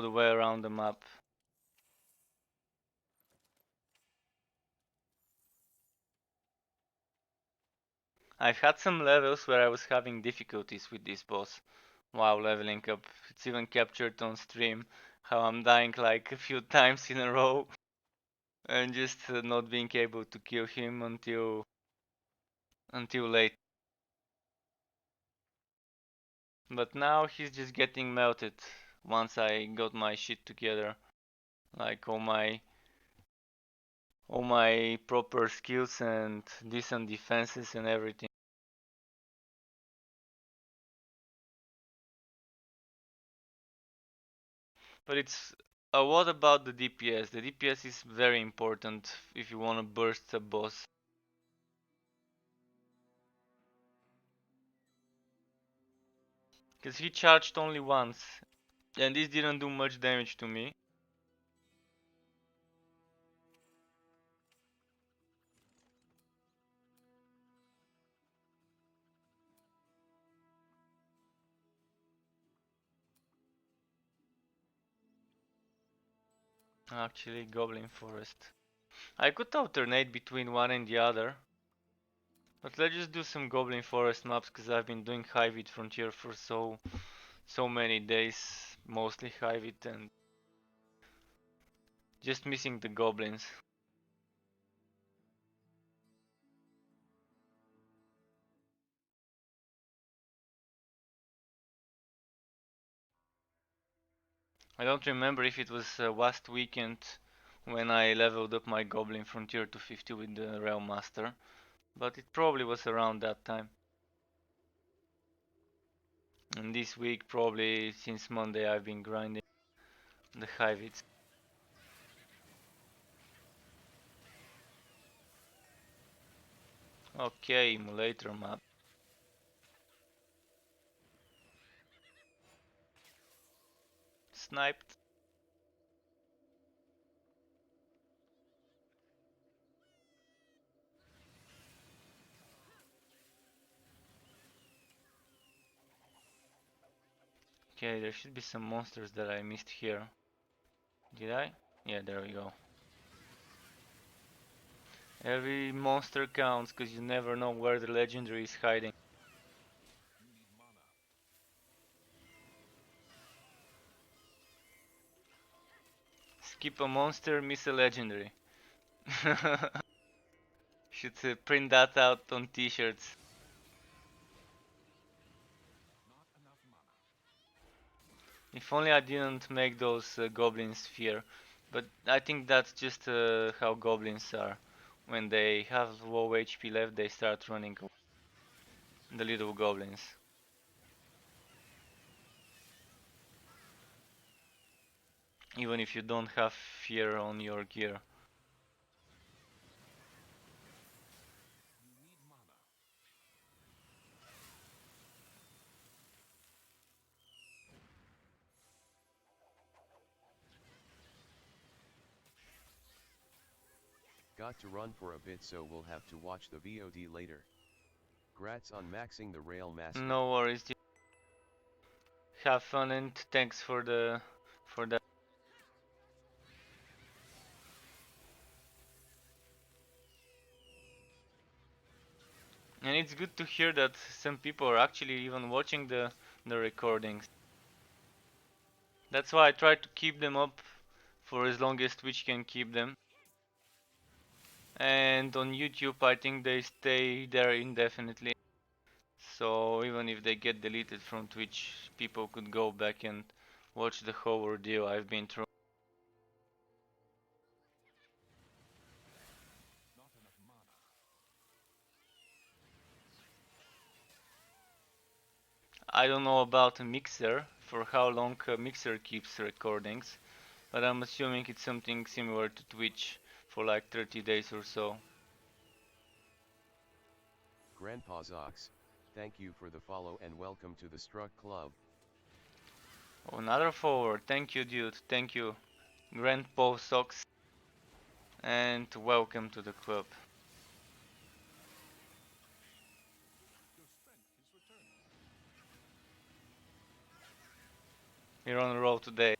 Speaker 1: way around the map. I've had some levels where I was having difficulties with this boss while leveling up. It's even captured on stream how I'm dying like a few times in a row and just not being able to kill him until late. But now he's just getting melted once I got my shit together, like all my proper skills and decent defenses and everything. But it's what about the DPS? The DPS is very important if you want to burst a boss. Because he charged only once, and this didn't do much damage to me. Actually, Goblin Forest. I could alternate between one and the other, But let's just do some Goblin Forest maps, because I've been doing Hyvid Frontier for so many days, mostly Hyvid, and just missing the goblins. I don't remember if it was last weekend when I leveled up my Goblin Frontier to 50 with the Railmaster, but it probably was around that time. And this week, probably since Monday, I've been grinding the Hyvids. Okay, emulator map. Sniped. Okay, there should be some monsters that I missed here. Did I? Yeah, there we go. Every monster counts, because you never know where the legendary is hiding. Skip a monster, miss a legendary. Should print that out on t-shirts. If only I didn't make those goblins fear. But I think that's just how goblins are. When they have low HP left, they start running away. The little goblins. Even if you don't have fear on your gear.
Speaker 3: Got to run for a bit, so we'll have to watch the VOD later. Grats on maxing the Railmaster.
Speaker 1: No worries. Have fun and thanks for that. And it's good to hear that some people are actually even watching the recordings. That's why I try to keep them up for as long as Twitch can keep them. And on YouTube I think they stay there indefinitely. So even if they get deleted from Twitch, people could go back and watch the whole ordeal I've been through. I don't know about a mixer, for how long a mixer keeps recordings, but I'm assuming it's something similar to Twitch for like 30 days or so.
Speaker 3: Grandpa Zox, thank you for the follow and welcome to the Struck Club.
Speaker 1: Oh, another forward, thank you dude, thank you. Grandpa Socks, and welcome to the club. We're on a roll today.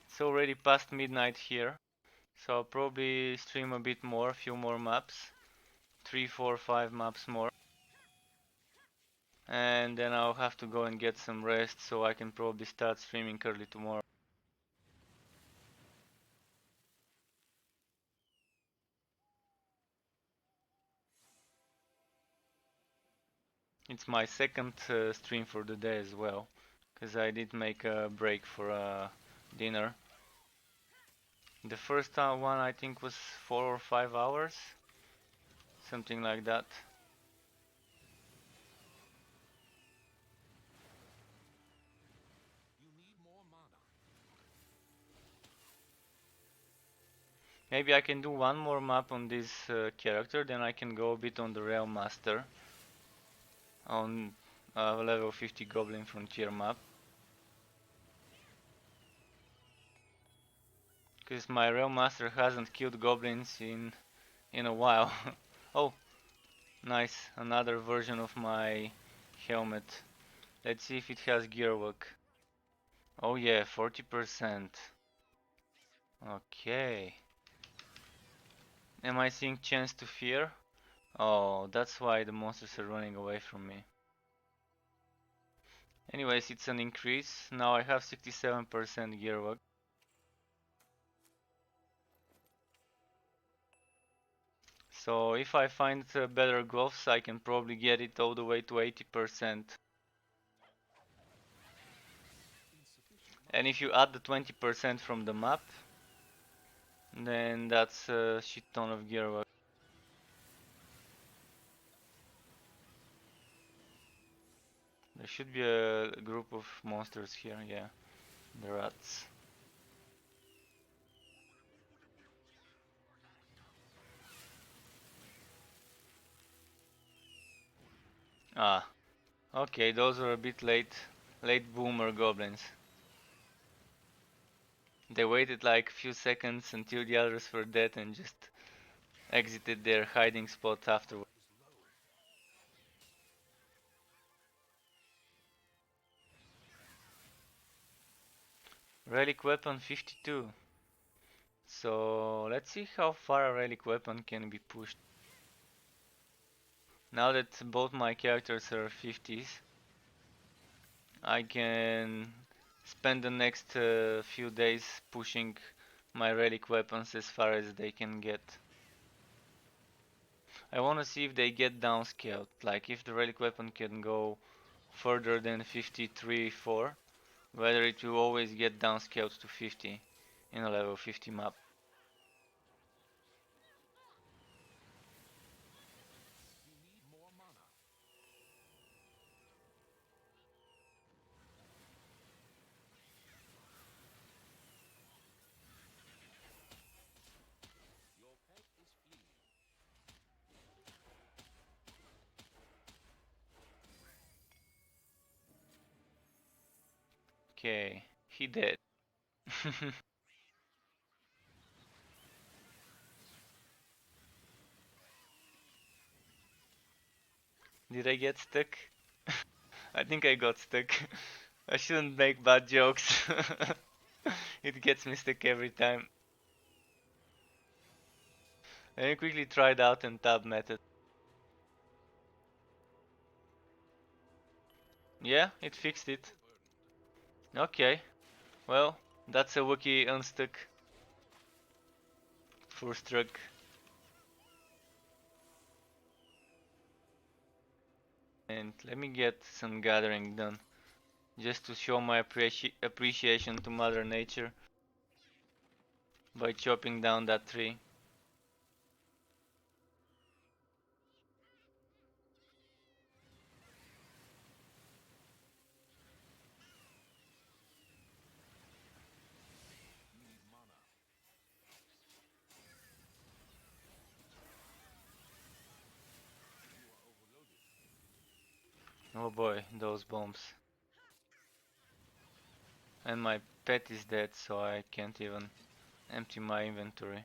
Speaker 1: It's already past midnight here, so I'll probably stream a bit more, a few more maps. 3, 4, 5 maps more. And then I'll have to go and get some rest, so I can probably start streaming early tomorrow. It's my second stream for the day as well, because I did make a break for dinner. The first one I think was 4 or 5 hours, something like that. Maybe I can do one more map on this character, then I can go a bit on the Railmaster on level 50 Goblin Frontier map. Because my Railmaster hasn't killed goblins in a while. Oh, Nice, another version of my helmet. Let's see if it has gearwork. Oh yeah, 40%. Okay. Am I seeing chance to fear? Oh, that's why the monsters are running away from me. Anyways, it's an increase. Now I have 67% gearwork. So if I find better gloves, I can probably get it all the way to 80%. And if you add the 20% from the map, then that's a shit ton of gearwork. There should be a group of monsters here, yeah. The rats. Ah, okay, those were a bit late boomer goblins. They waited like a few seconds until the others were dead and just exited their hiding spot afterwards. Relic weapon 52. So let's see how far a relic weapon can be pushed. Now that both my characters are 50s, I can spend the next few days pushing my relic weapons as far as they can get. I want to see if they get downscaled, like if the relic weapon can go further than 53-4, whether it will always get downscaled to 50 in a level 50 map. Okay, he dead. Did I get stuck? I think I got stuck. I shouldn't make bad jokes. It gets me stuck every time. Let me quickly try the out and tab method. Yeah, it fixed it. Okay, well, that's a Wookiee unstuck for struck. And let me get some gathering done, just to show my appreciation to Mother Nature by chopping down that tree. Oh boy, those bombs. And my pet is dead, so I can't even empty my inventory.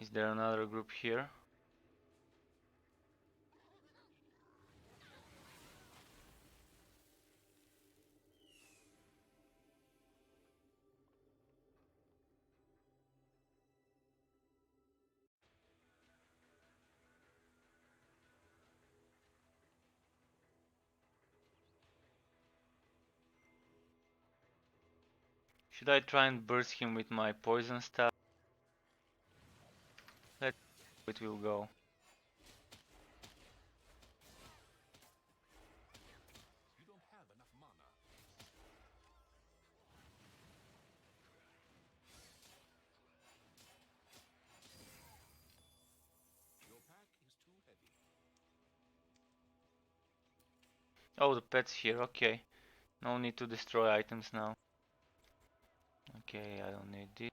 Speaker 1: Is there another group here? Should I try and burst him with my poison staff? Let's see how it will go. Oh, the pet's here, okay. No need to destroy items now. Okay, I don't need this.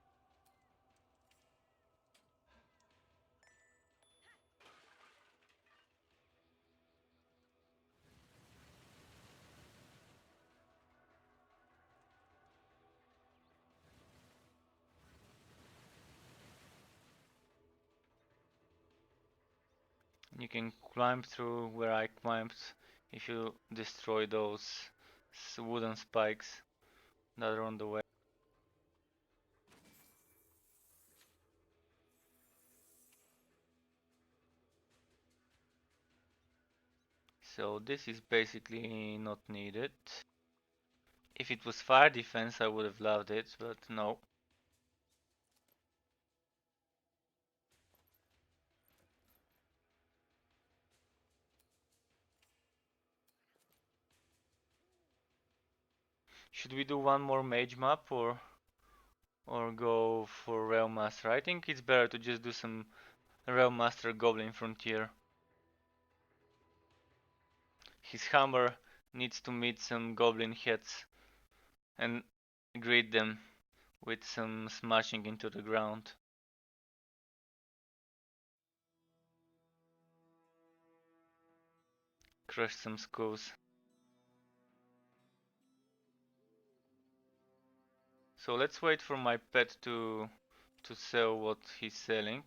Speaker 1: You can climb through where I climbed if you destroy those wooden spikes that are on the way. So this is basically not needed. If it was fire defense, I would have loved it, but no. Should we do one more mage map or go for Railmaster? I think it's better to just do some Railmaster Goblin Frontier. His hammer needs to meet some goblin heads and greet them with some smashing into the ground. Crush some skulls. So let's wait for my pet to sell what he's selling.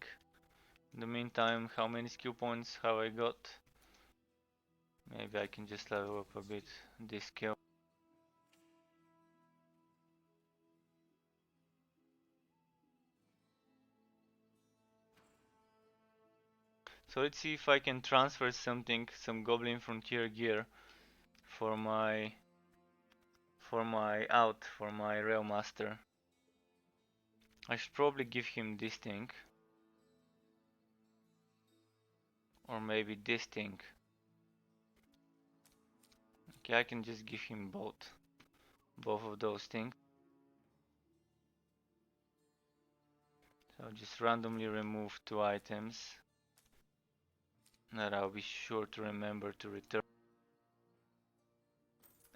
Speaker 1: In the meantime, how many skill points have I got? Maybe I can just level up a bit this skill. So let's see if I can transfer something, some Goblin Frontier gear for my Railmaster. I should probably give him this thing. Or maybe this thing. Okay, I can just give him both of those things. So I'll just randomly remove 2 items that I'll be sure to remember to return.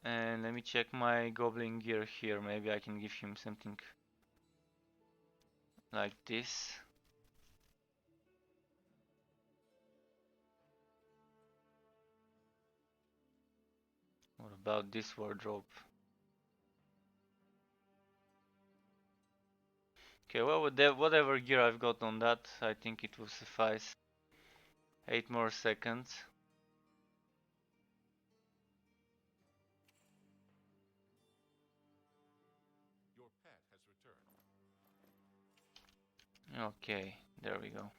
Speaker 1: And let me check my goblin gear here. Maybe I can give him something like this. What about this wardrobe? Okay, well, with whatever gear I've got on that, I think it will suffice. 8 more seconds.
Speaker 2: Your pet has returned.
Speaker 1: Okay, there we go.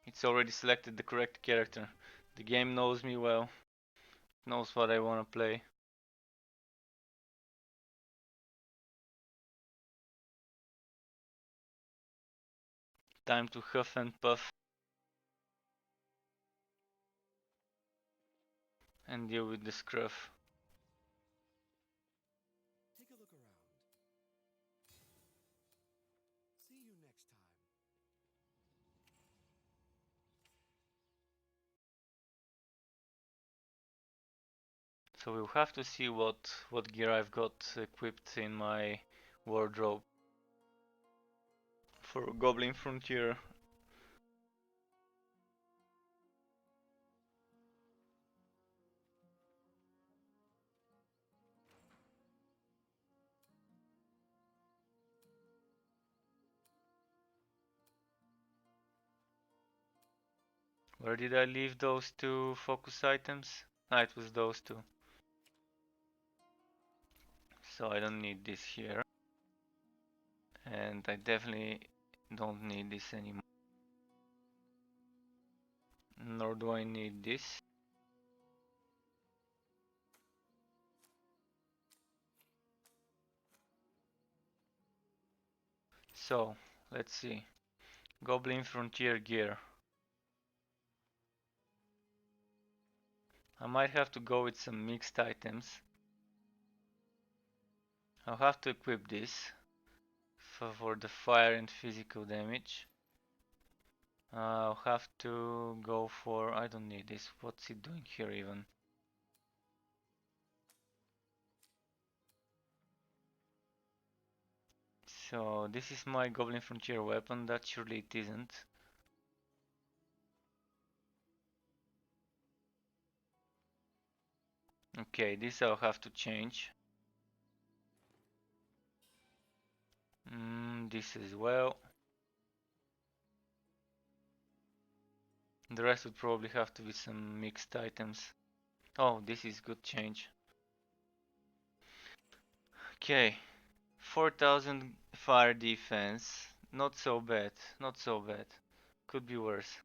Speaker 1: It's already selected the correct character. The game knows me well, knows what I want to play. Time to huff and puff and deal with the scruff.
Speaker 4: Take a look around. See you next time.
Speaker 1: So we'll have to see what gear I've got equipped in my wardrobe for Goblin Frontier. Where did I leave those 2 focus items? Ah, it was those 2. So I don't need this here. And I definitely don't need this anymore. Nor do I need this. So, let's see. Goblin Frontier gear. I might have to go with some mixed items. I'll have to equip this for the fire and physical damage. I'll have to go for... I don't need this. What's it doing here even? So this is my Goblin Frontier weapon. That surely it isn't. Okay, this I'll have to change. This as well. The rest would probably have to be some mixed items. Oh, this is good change. Okay, 4000 fire defense. Not so bad, not so bad. Could be worse.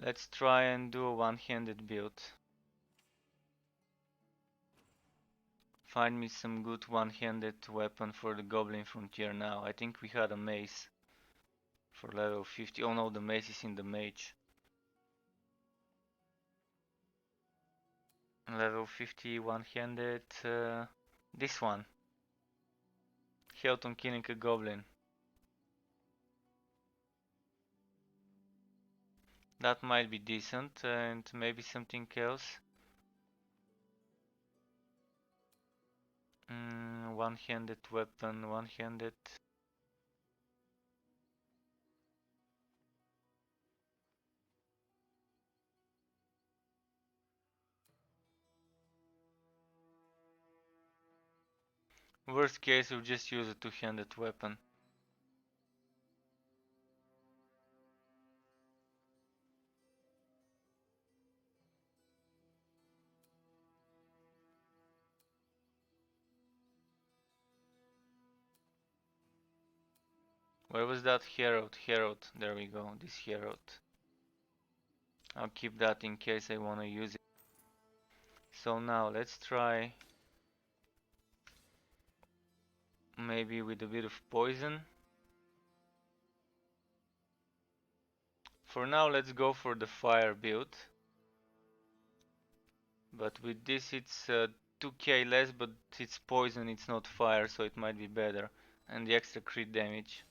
Speaker 1: Let's try and do a one-handed build. Find me some good one-handed weapon for the Goblin Frontier now. I think we had a mace for level 50. Oh no, the mace is in the mage. Level 50 one-handed. This one. Help on killing a goblin. That might be decent, and maybe something else. One-handed weapon, one-handed. Worst case, we'll just use a two-handed weapon. Where was that Herald? Herald, there we go, this Herald. I'll keep that in case I want to use it. So now let's try maybe with a bit of poison. For now, let's go for the fire build. But with this, it's 2k less, but it's poison, it's not fire, so it might be better. And the extra crit damage.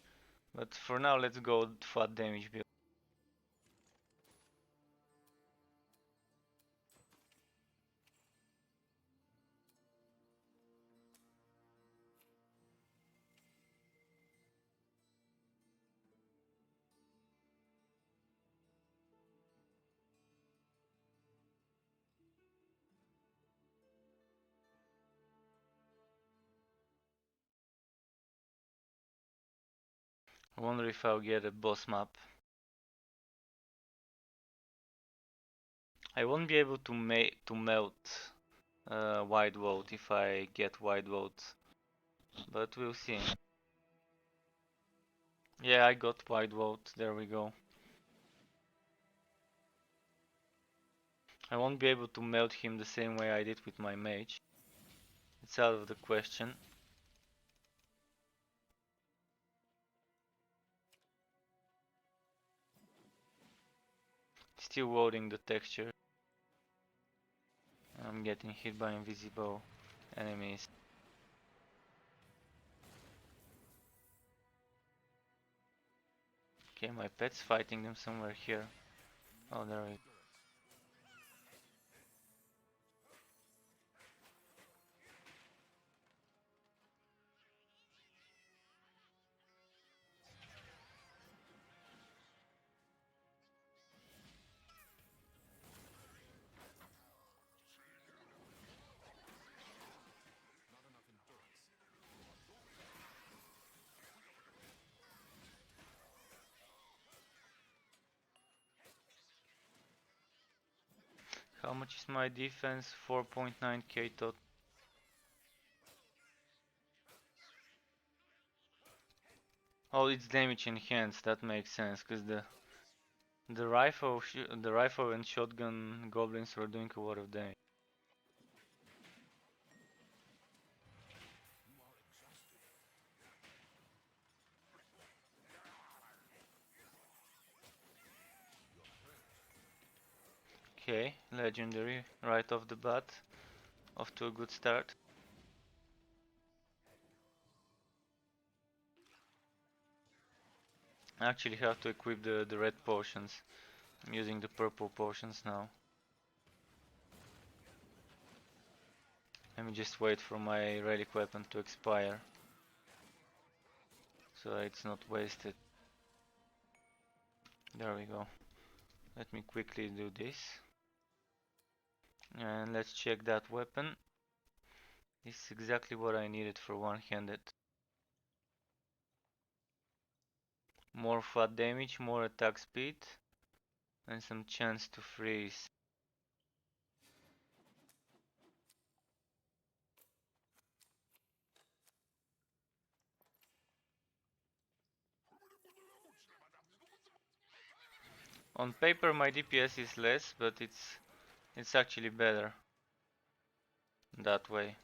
Speaker 1: But for now, let's go flat damage build. I wonder if I'll get a boss map. I won't be able to melt wide vote if I get wide vote, but we'll see. Yeah, I got wide vote. There we go. I won't be able to melt him the same way I did with my mage. It's out of the question. Still loading the texture. I'm getting hit by invisible enemies. Okay, my pet's fighting them somewhere here. Oh, there we go. How much is my defense? 4.9k tot. Oh, it's damage enhanced. That makes sense, cause the rifle and shotgun goblins were doing a lot of damage. Okay, legendary right off the bat. Off to a good start. I actually have to equip the red potions. I'm using the purple potions now. Let me just wait for my relic weapon to expire, so it's not wasted. There we go. Let me quickly do this. And let's check that weapon. This is exactly what I needed for one-handed. More flat damage, more attack speed, and some chance to freeze. On paper my DPS is less, but it's actually better that way.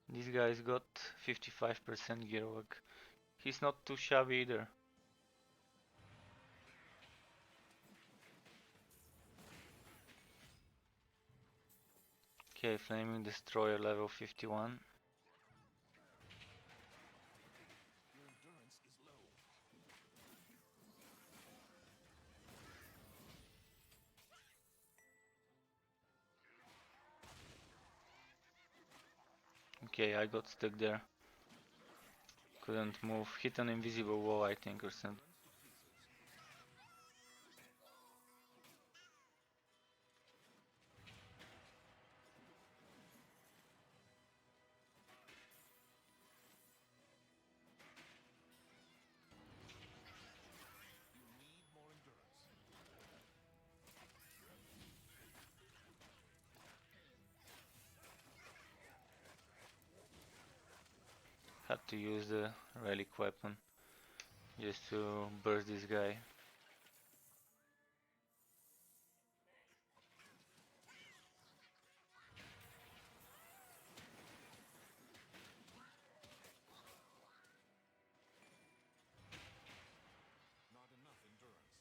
Speaker 1: This guy's got 55% gear work. He's not too shabby either. Okay, Flaming Destroyer level 51.
Speaker 2: Your endurance is low.
Speaker 1: Okay, I got stuck there. Couldn't move. Hit an invisible wall, I think, or something.
Speaker 2: You need more endurance.
Speaker 1: Had to use the relic weapon just to burst this guy.
Speaker 2: Not enough endurance.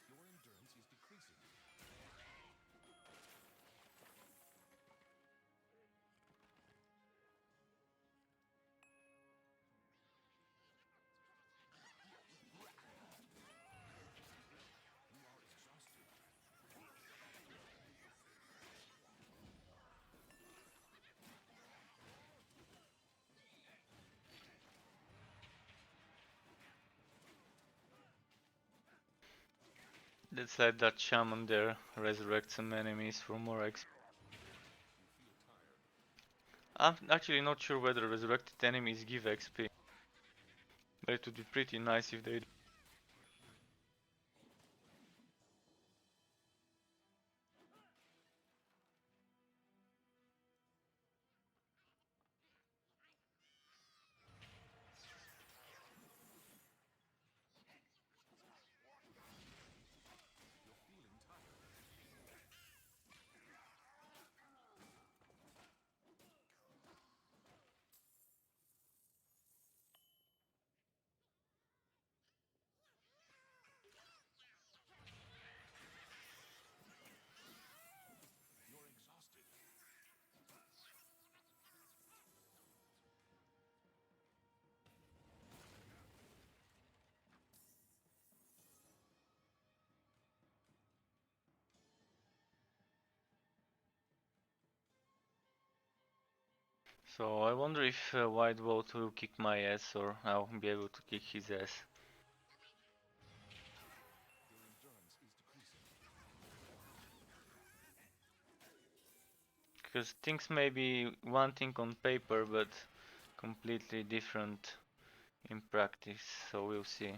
Speaker 2: Your endurance is decreasing. You are exhausted.
Speaker 1: Let's let that shaman there resurrect some enemies for more XP.
Speaker 2: You feel tired.
Speaker 1: I'm actually not sure whether resurrected enemies give XP, but it would be pretty nice if they do.
Speaker 2: You're feeling tired. You're exhausted.
Speaker 1: So I wonder if White Bolt will kick my ass or I'll be able to kick his ass.
Speaker 2: Your endurance is decreasing.
Speaker 1: Because things may be one thing on paper, but completely different in practice, so we'll see.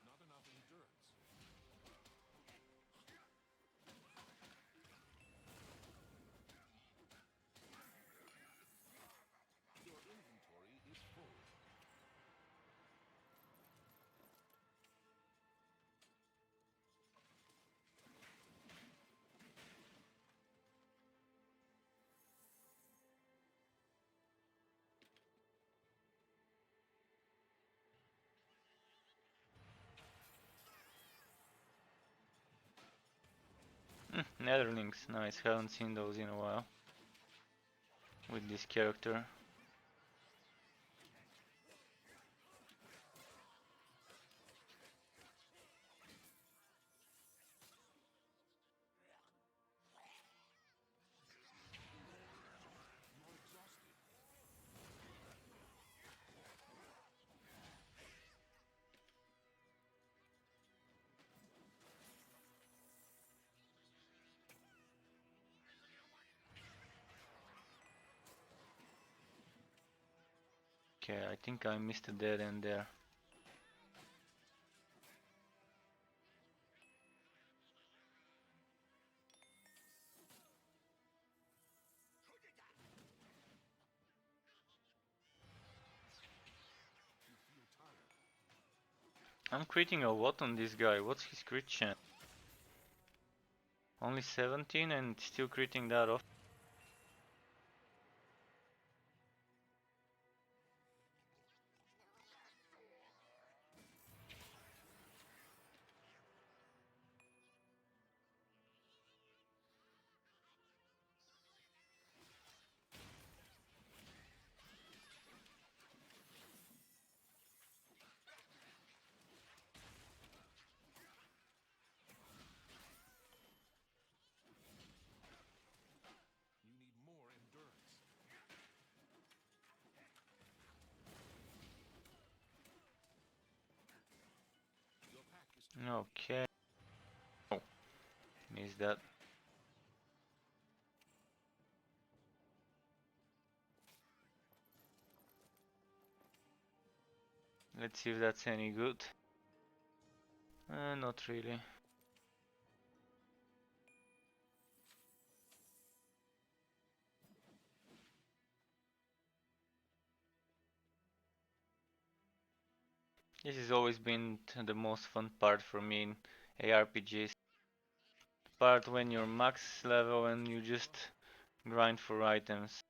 Speaker 2: Not enough endurance.
Speaker 1: Netherlings, nice. Haven't seen those in a while with this character. Okay, I think I missed a dead end there. I'm critting a lot on this guy. What's his crit chance? Only 17 and still critting that off.
Speaker 2: You need more endurance. Your pack is
Speaker 1: Okay. Oh, missed that. Let's see if that's any good. Not really. This has always been the most fun part for me in ARPGs. The part when you're max level and you just grind for items.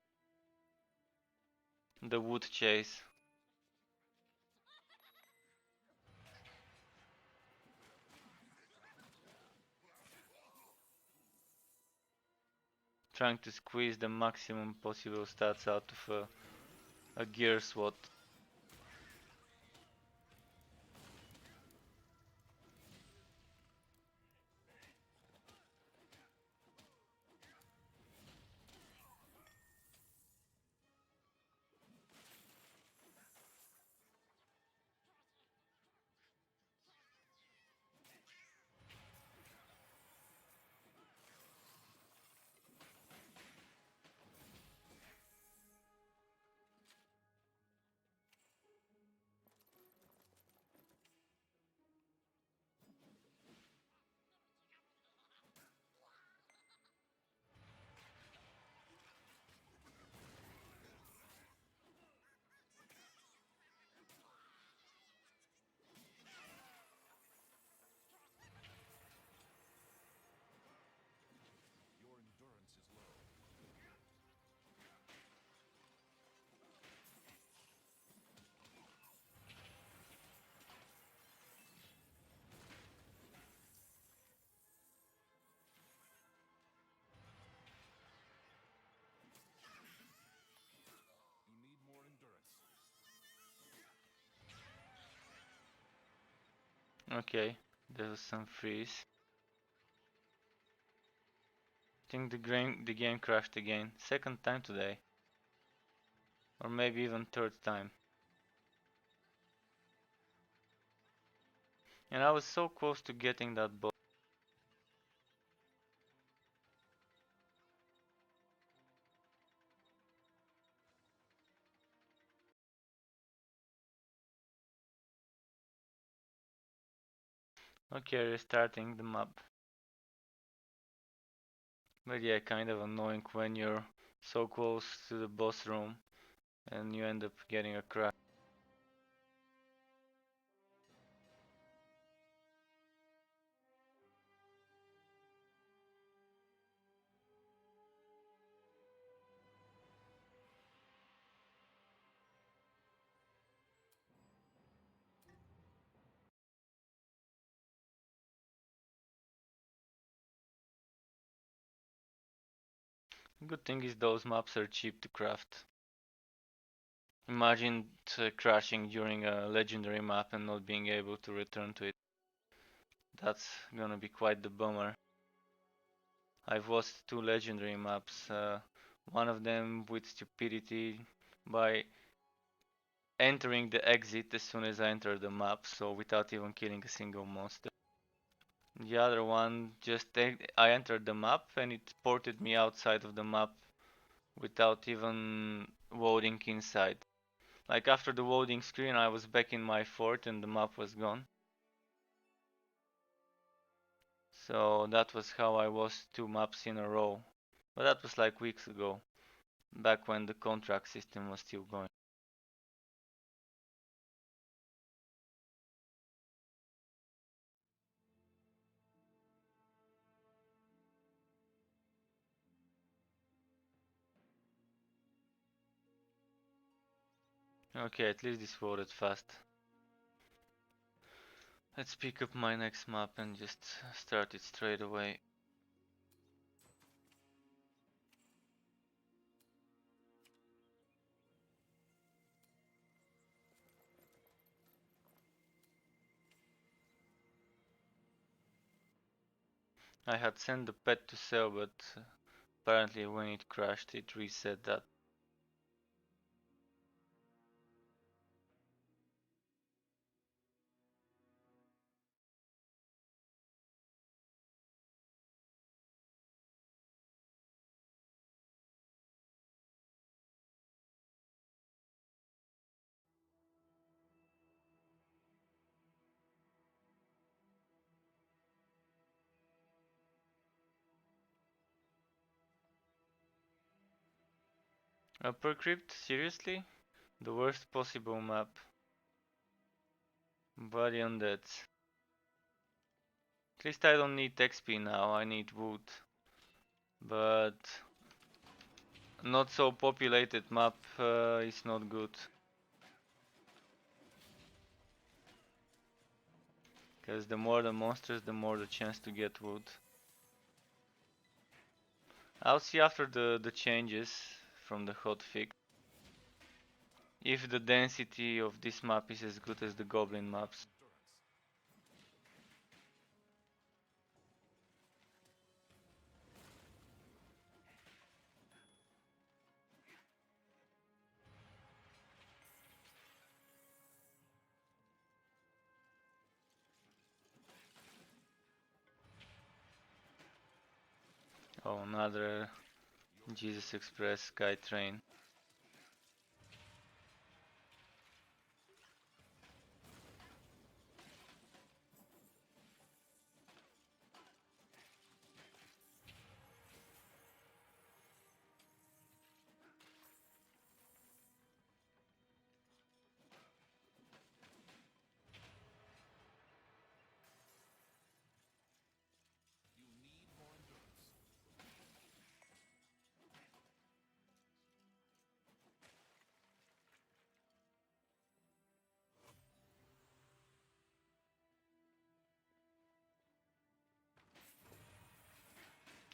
Speaker 1: The wood chase. Trying to squeeze the maximum possible stats out of a gear SWAT.
Speaker 2: your endurance is low. You need more endurance.
Speaker 1: Okay, there's some freeze. Think the game crashed again. Second time today. Or maybe even third time. And I was so close to getting that boss. Okay, restarting the map. But yeah, kind of annoying when you're so close to the boss room and you end up getting a crash. Good thing is those maps are cheap to craft. Imagine crashing during a legendary map and not being able to return to it. That's gonna be quite the bummer. I've lost two legendary maps. One of them with stupidity by entering the exit as soon as I entered the map, so without even killing a single monster. The other one, I entered the map and it ported me outside of the map without even loading inside. Like after the loading screen, I was back in my fort and the map was gone. So that was how I lost two maps in a row. But that was like weeks ago, back when the contract system was still going. Okay, at least this loaded fast. Let's pick up my next map and just start it straight away. I had sent the pet to sell, but apparently when it crashed, it reset that. Upper Crypt? Seriously? The worst possible map. Body Undead. At least I don't need XP now, I need wood. But not so populated map is not good. Because the more the monsters, the more the chance to get wood. I'll see after the changes from the hotfix if the density of this map is as good as the goblin maps. Oh, another Jesus Express Sky Train.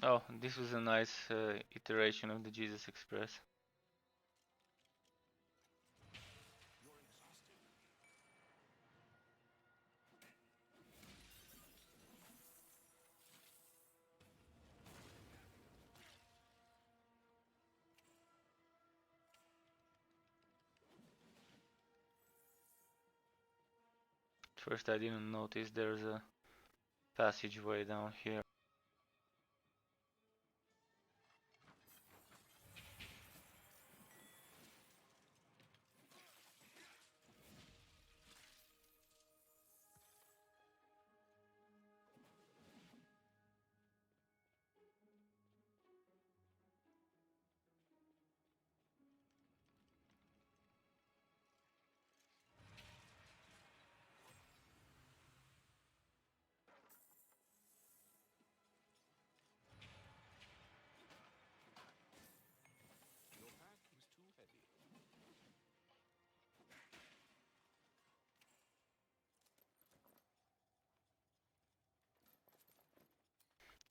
Speaker 1: Oh, this was a nice iteration of the Jesus Express. First I didn't notice there's a passageway down here.
Speaker 2: Your pack is too heavy.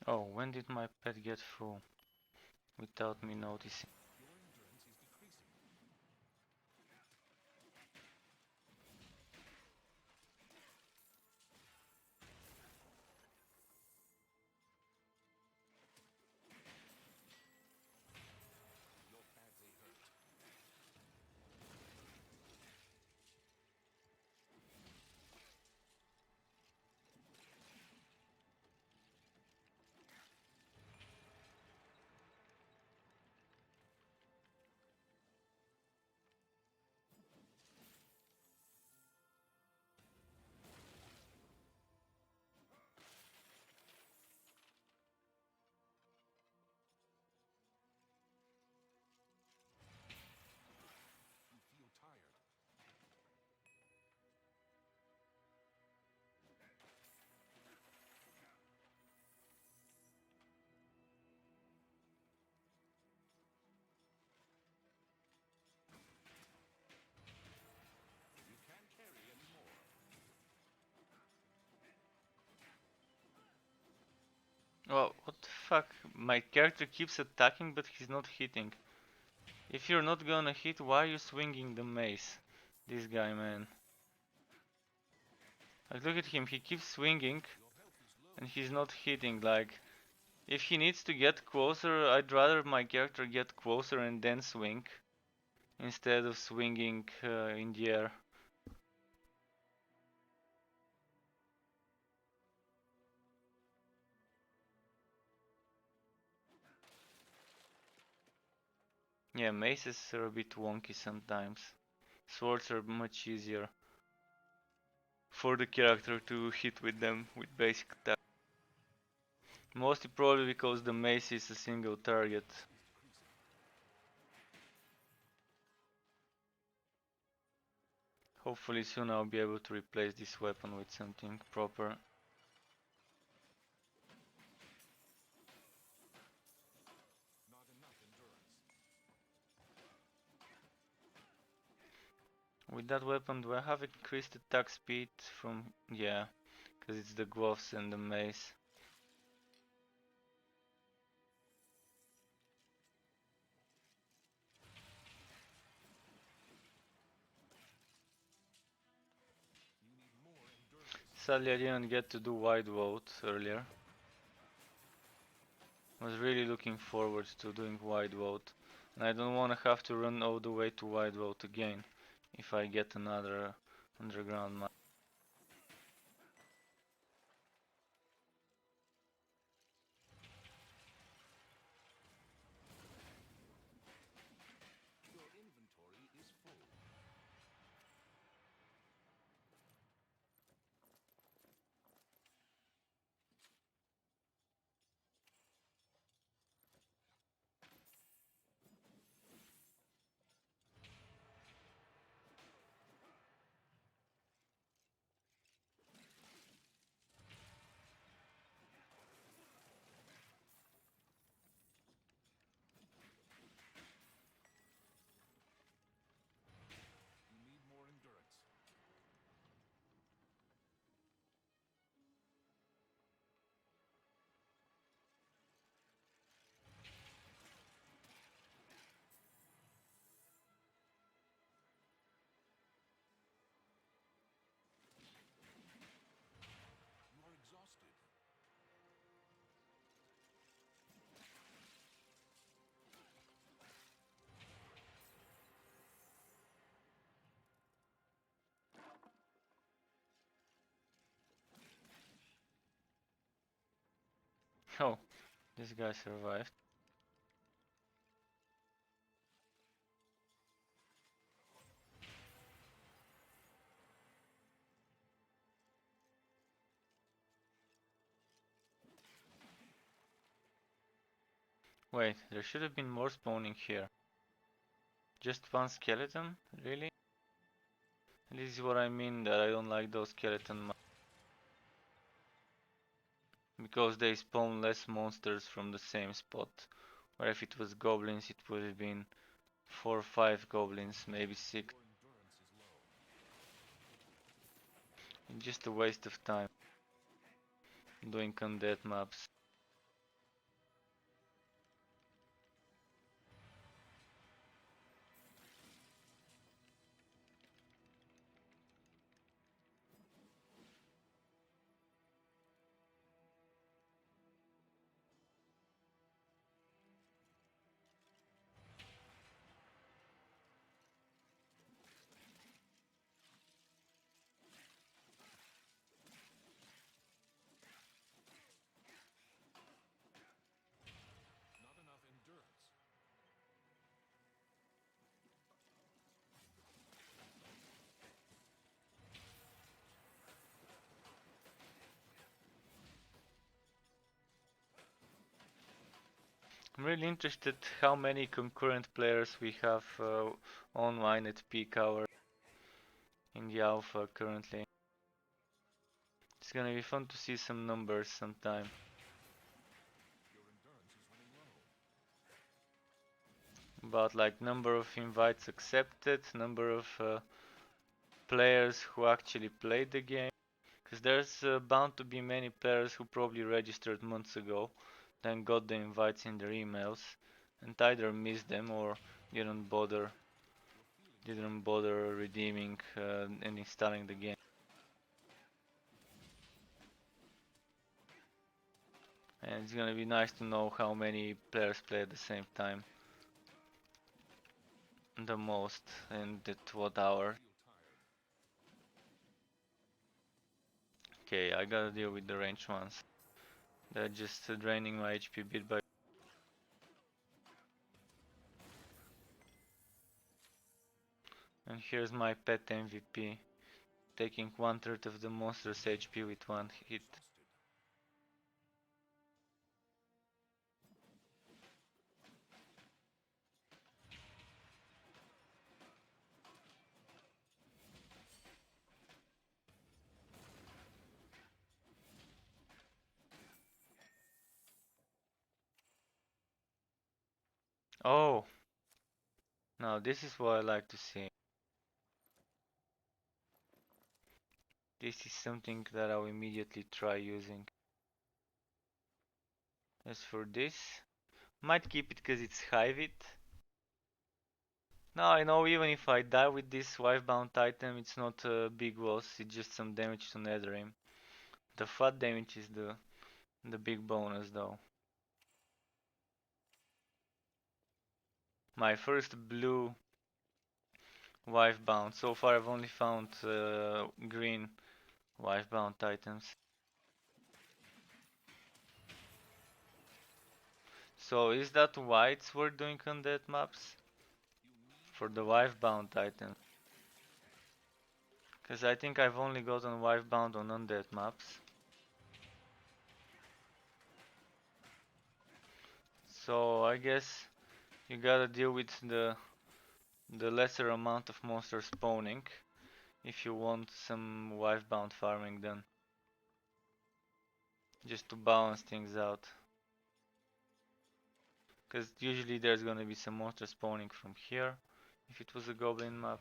Speaker 1: Oh, when did my pet get full? without me noticing.
Speaker 2: Your endurance is decreasing. Your badly hurt. You feel tired. You can't carry anymore.
Speaker 1: Oh, what the fuck? My character keeps attacking but he's not hitting. If you're not gonna hit, why are you swinging the mace? This guy, man. Like, look at him, he keeps swinging
Speaker 2: Your health is low.
Speaker 1: and he's not hitting. Like, if he needs to get closer, I'd rather my character get closer and then swing instead of swinging in the air. Yeah, maces are a bit wonky sometimes. Swords are much easier for the character to hit with them with basic attack. Mostly probably because the mace is a single target. Hopefully soon I'll be able to replace this weapon with something proper.
Speaker 2: Not enough endurance.
Speaker 1: With that weapon, do I have increased attack speed from... yeah, because it's the gloves and the mace.
Speaker 2: You need more endurance.
Speaker 1: Sadly I didn't get to do wide vote earlier. I was really looking forward to doing wide vote. And I don't want to have to run all the way to wide vote again if I get another underground mine.
Speaker 2: Your inventory is full. You need more endurance. You are exhausted.
Speaker 1: Oh, this guy survived. Wait, there should have been more spawning here. Just one skeleton? Really? This is what I mean that I don't like those skeleton mines. Because they spawn less monsters from the same spot. Where if it was goblins, it would have been 4 or 5 goblins, maybe 6.
Speaker 2: Your endurance is low.
Speaker 1: It's just a waste of time doing undead maps. I'm really interested how many concurrent players we have online at peak hour in the alpha currently. It's gonna be fun to see some numbers sometime. About like number of invites accepted, number of players who actually played the game. Because there's bound to be many players who probably registered months ago, then got the invites in their emails, and either missed them or didn't bother redeeming and installing the game. And it's gonna be nice to know how many players play at the same time. The most and at what hour. Okay, I gotta deal with the ranged ones. They're just draining my HP bit by. And here's my pet MVP, taking 1/3 of the monster's HP with one hit. Oh, now this is what I like to see. This is something that I'll immediately try using. As for this, might keep it because it's Hyvid. Now I know even if I die with this wife-bound item, it's not a big loss, it's just some damage to Netherim. The flat damage is the big bonus though. My first blue wife-bound. So far I've only found green wife-bound items. So is that why it's worth doing undead maps? For the wife-bound item. Because I think I've only gotten wife-bound on undead maps. So I guess you gotta deal with the lesser amount of monsters spawning if you want some wife-bound farming done. Just to balance things out. Because usually there's gonna be some monsters spawning from here if it was a goblin map.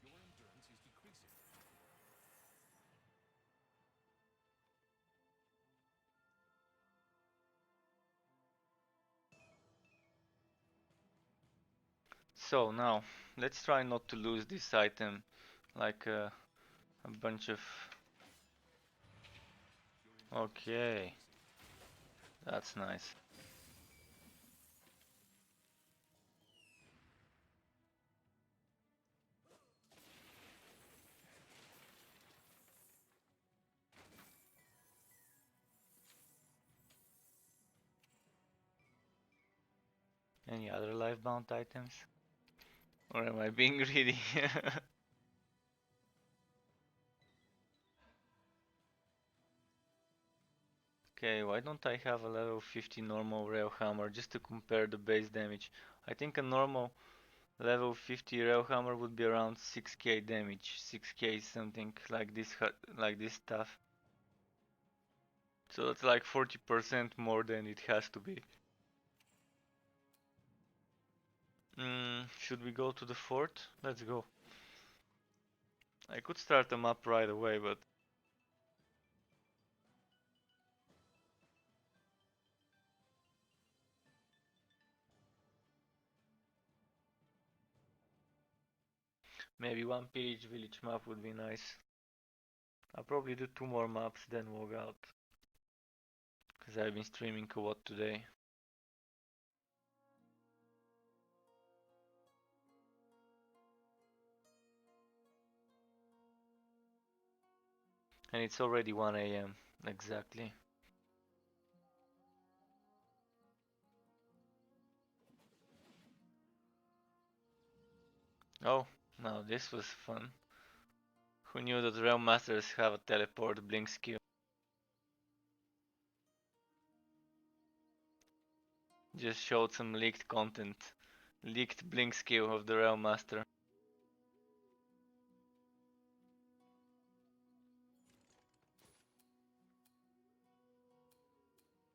Speaker 2: Your endurance is decreasing.
Speaker 1: So now, let's try not to lose this item like a bunch of... Okay, that's nice. Any other life-bound items? Or am I being greedy? Okay, why don't I have a level 50 normal Railhammer just to compare the base damage? I think a normal level 50 Railhammer would be around 6k damage, 6k something like this stuff. So that's like 40% more than it has to be. Should we go to the fort? Let's go. I could start them up right away, but maybe one pillage village map would be nice. I'll probably do 2 more maps then log out. Because I've been streaming a lot today. And it's already 1 AM, exactly. Oh, Now this was fun. Who knew that Railmasters have a teleport blink skill? Just showed some leaked content. Leaked blink skill of the Railmaster.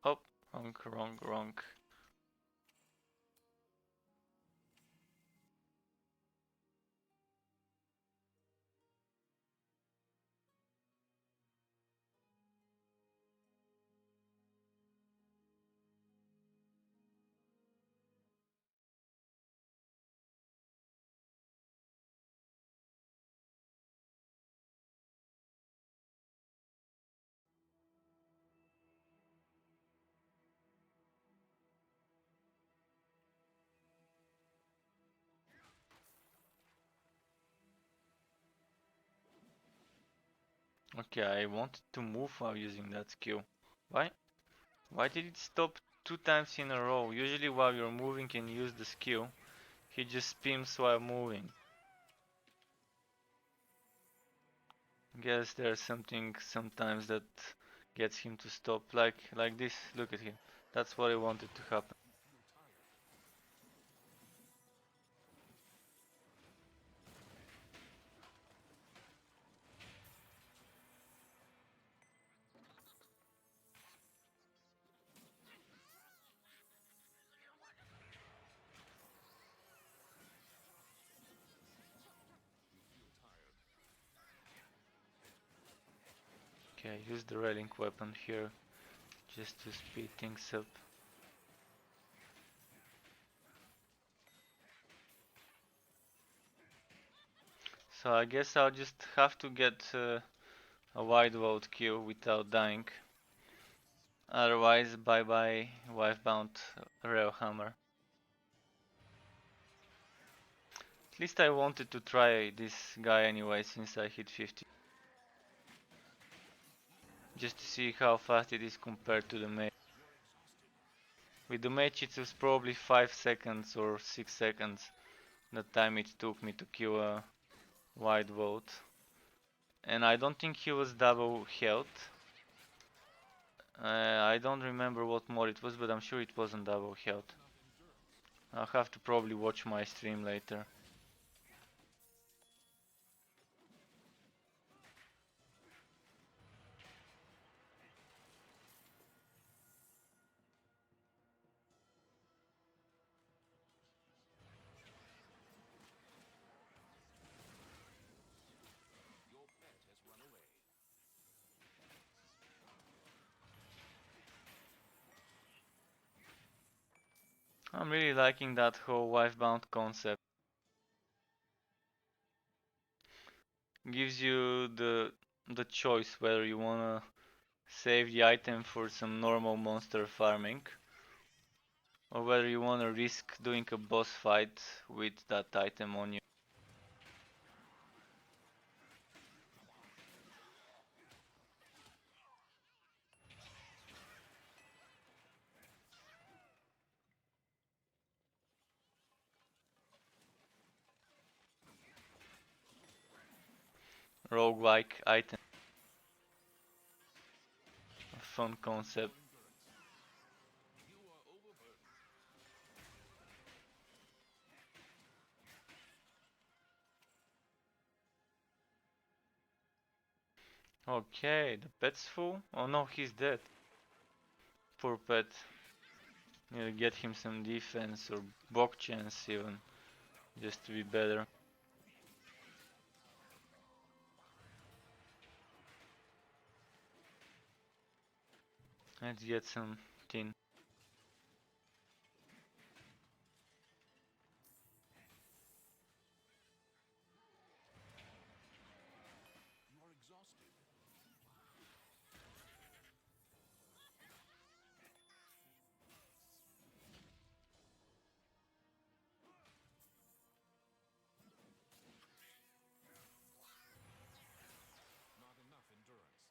Speaker 1: Oh, wrong. Okay, I wanted to move while using that skill. Why? Why did it stop 2 times in a row? Usually while you're moving and use the skill, he just spins while moving. Guess there's something sometimes that gets him to stop, like this. Look at him. That's what I wanted to happen. Okay, use the railing weapon here just to speed things up. So I guess I'll just have to get a wide world kill without dying. Otherwise, bye bye Wifebound Railhammer. At least I wanted to try this guy anyway since I hit 50. Just to see how fast it is compared to the mage. With the mage it was probably 5 seconds or 6 seconds the time it took me to kill a wide vote. And I don't think he was double health. I don't remember what mod it was, but I'm sure it wasn't double health. I'll have to probably watch my stream later.
Speaker 2: Your pet has run away.
Speaker 1: I'm really liking that whole wifebound concept. Gives you the choice whether you wanna save the item for some normal monster farming or whether you wanna risk doing a boss fight with that item on you. Roguelike item. A fun concept.
Speaker 2: You are overburdened.
Speaker 1: Okay, the pet's full. Oh no, he's dead. Poor pet. Need to get him some defense or bok chance even, just to be better. Let's get some tin.
Speaker 2: You are exhausted. Not enough endurance.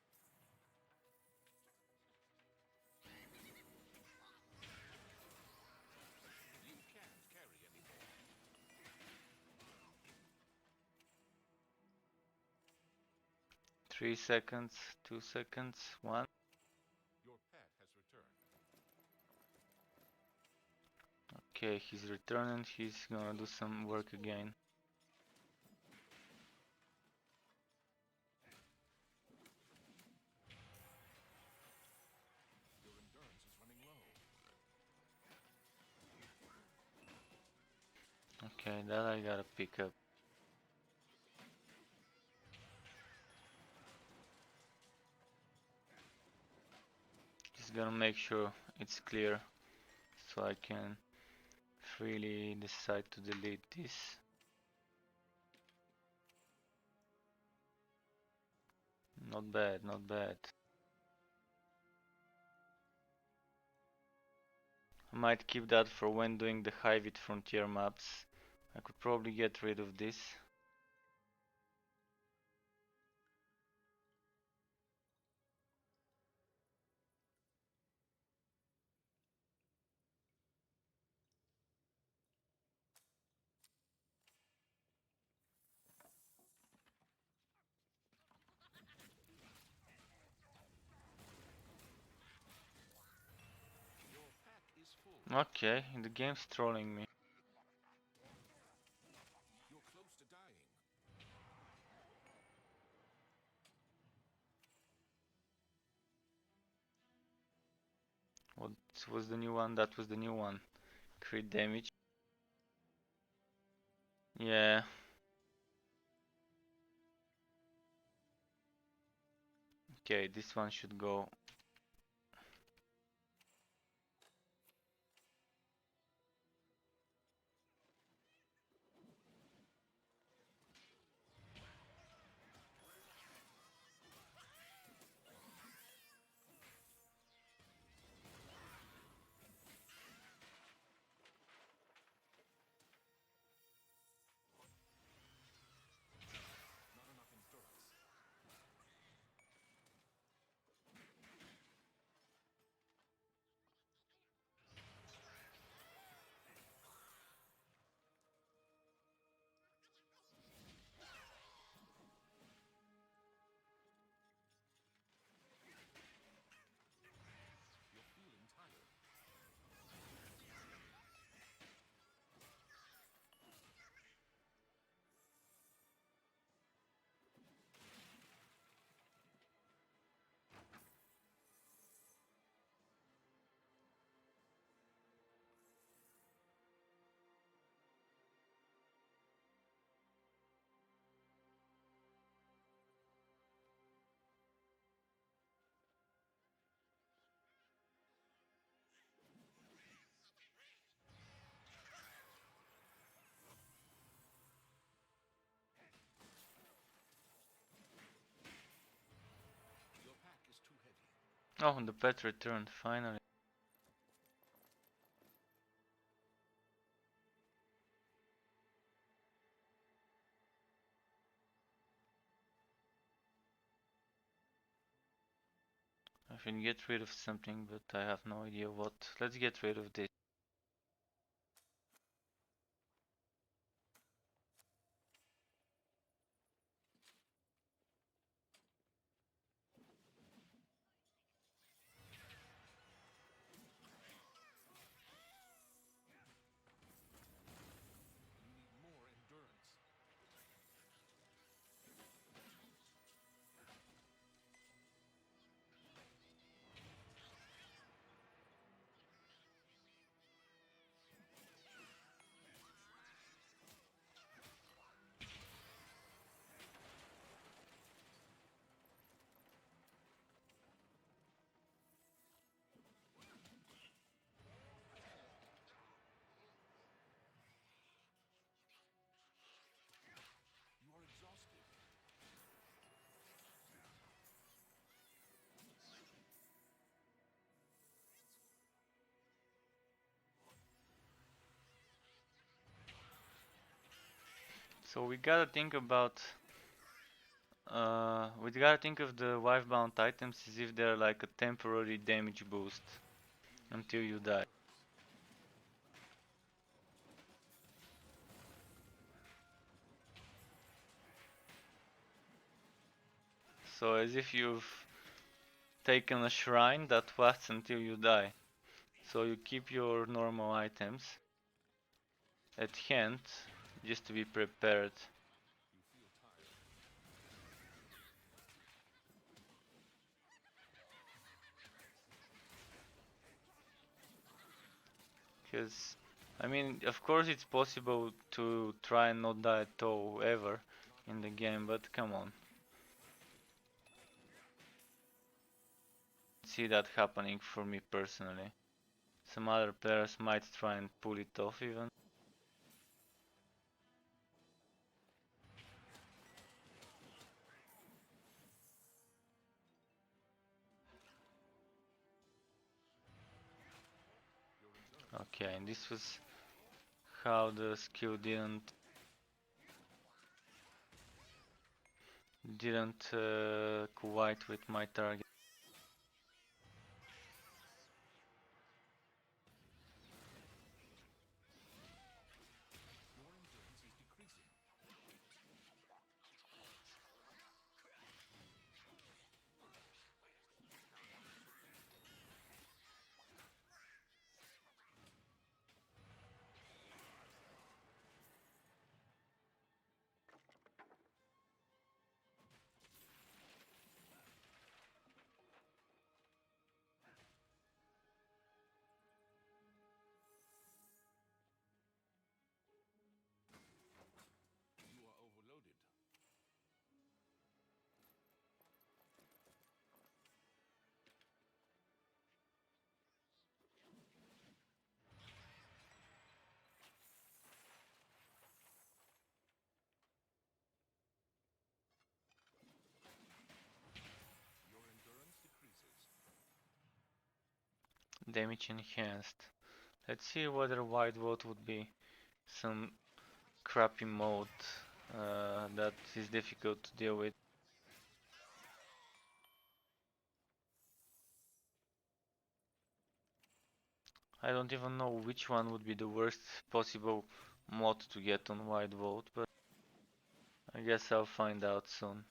Speaker 1: 3 seconds, 2 seconds, 1.
Speaker 2: Your pet has returned.
Speaker 1: Okay, he's returning, he's gonna do some work again.
Speaker 2: Your endurance is running low.
Speaker 1: Okay, that I gotta pick up. Just gonna make sure it's clear so I can freely decide to delete this. Not bad, not bad. I might keep that for when doing the Hyvid Frontier maps. I could probably get rid of this.
Speaker 2: Your pack is full.
Speaker 1: Okay, the game's trolling me.
Speaker 2: You're close to dying.
Speaker 1: What was the new one? That was the new one. Crit damage. Yeah. Okay, this one should go.
Speaker 2: Not enough endurance. You're feeling tired. Your pack is too heavy.
Speaker 1: Oh, the pet returned finally. I should get rid of something, but I have no idea what. Let's get rid of this.
Speaker 2: You need more endurance. You are exhausted.
Speaker 1: So we gotta think about. We gotta think of the wife-bound items as if they're like a temporary damage boost until you die. So as if you've taken a shrine that lasts until you die. So you keep your normal items at hand just to be prepared. Because, I mean, of course it's possible to try and not die at all ever in the game, but come on. See that happening for me personally. Some other players might try and pull it off even. Okay, and this was how the skill didn't collide with my target.
Speaker 2: You are overloaded. Your endurance decreases.
Speaker 1: Damage enhanced. Let's see whether White Vote would be some crappy mode that is difficult to deal with. I don't even know which one would be the worst possible mod to get on White Vote, but I guess I'll find out soon.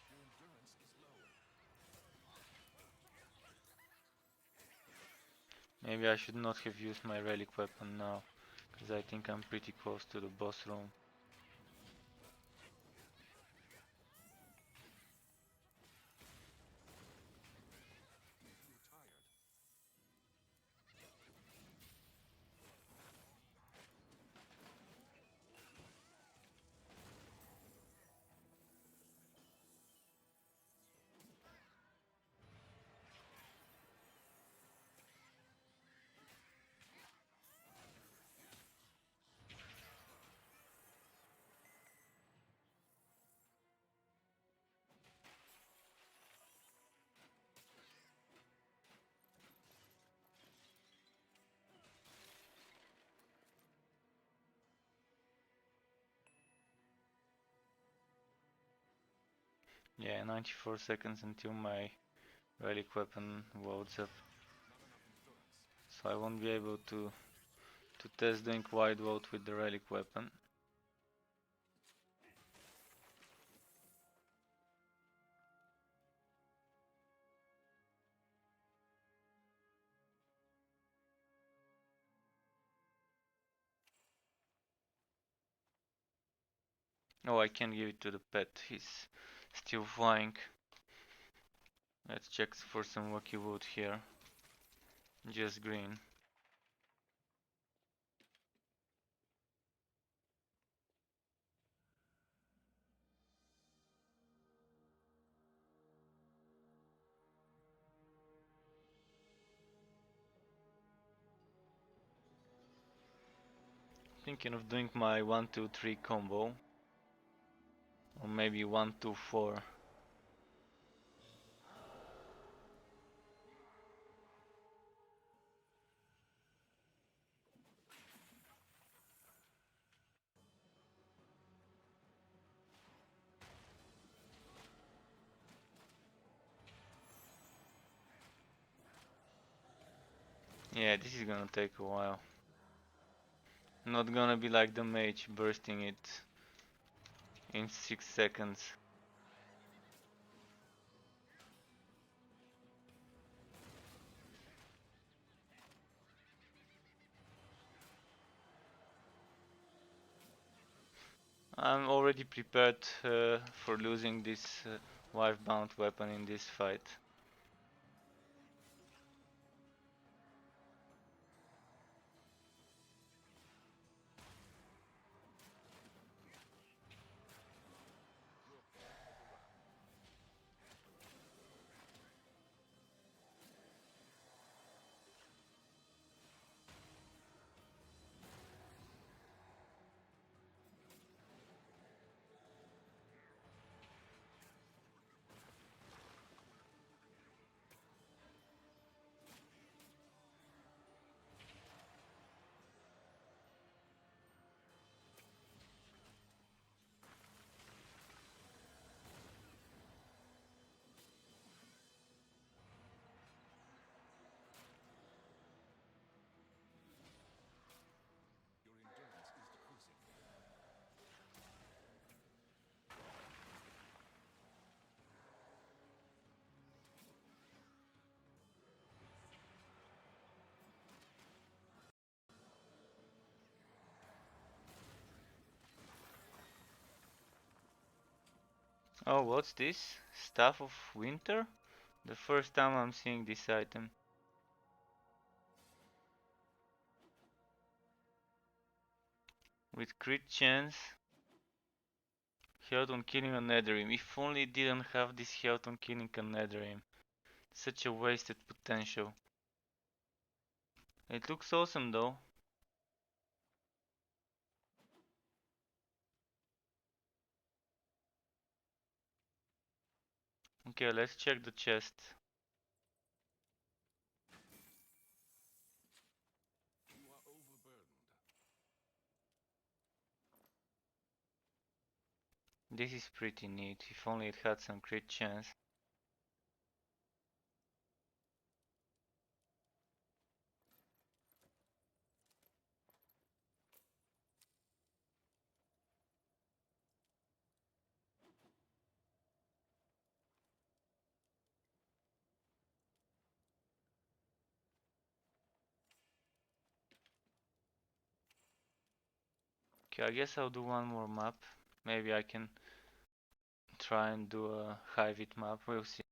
Speaker 2: Your endurance is low.
Speaker 1: Maybe I should not have used my relic weapon now, because I think I'm pretty close to the boss room.
Speaker 2: You're tired.
Speaker 1: Yeah, 94 seconds until my relic weapon loads up,
Speaker 2: Not enough endurance.
Speaker 1: so I won't be able to test doing White Vote with the relic weapon. Oh, I can give it to the pet, he's still flying. Let's check for some lucky wood here. Just green. Thinking of doing my 1-2-3 combo. Or maybe 1-2-4. Yeah, this is gonna take a while. Not gonna be like the mage bursting it in 6 seconds. I'm already prepared for losing this wife-bound weapon in this fight.
Speaker 2: Your endurance is decreasing.
Speaker 1: Oh, what's this? Staff of Winter? The first time I'm seeing this item. With crit chance, health on killing a Netherrealm. If only it didn't have this health on killing a Netherrealm. Such a wasted potential. It looks awesome though. Okay, let's check the chest.
Speaker 2: You are overburdened.
Speaker 1: This is pretty neat, if only it had some crit chance. Okay, I guess I'll do one more map. Maybe I can try and do a Hyvid map, we'll see.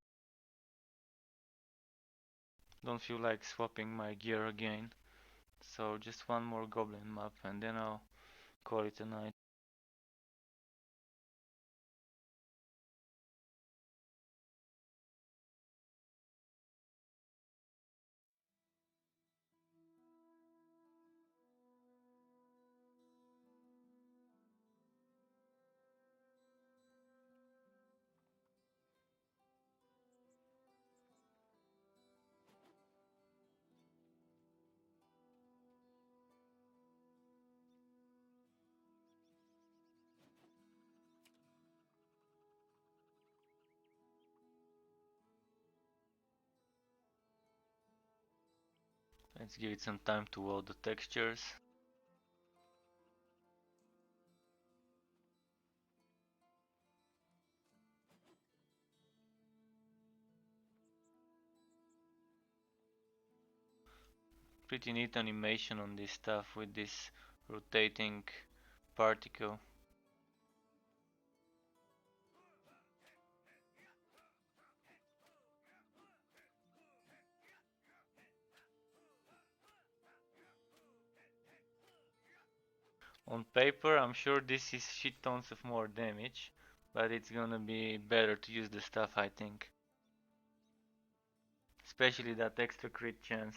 Speaker 1: Don't feel like swapping my gear again. So just one more goblin map and then I'll call it a night. Let's give it some time to load the textures. Pretty neat animation on this stuff with this rotating particle. On paper, I'm sure this is shit tons of more damage, but it's gonna be better to use the stuff, I think. Especially that extra crit chance.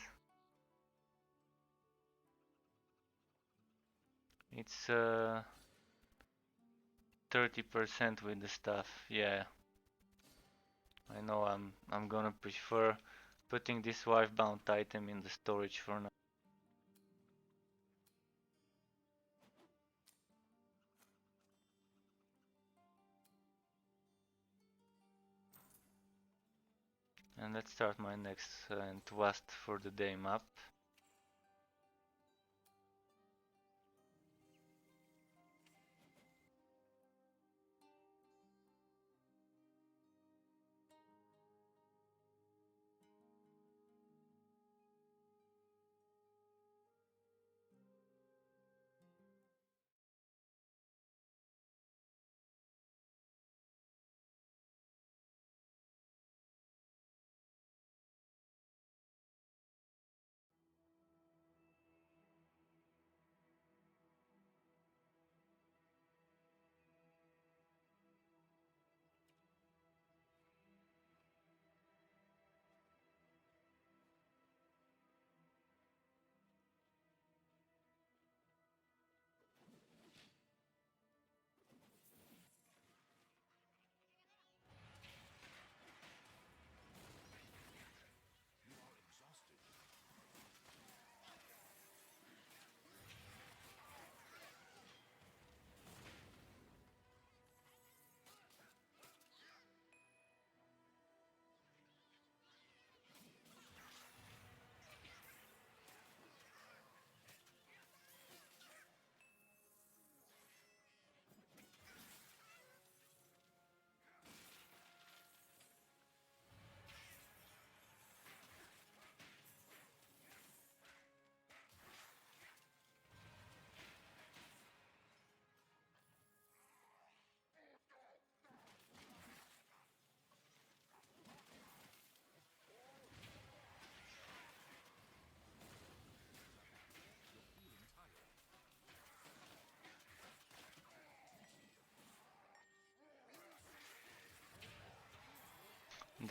Speaker 1: It's 30% with the stuff, yeah. I know I'm gonna prefer putting this wife-bound item in the storage for now. And let's start my next and last for the day map.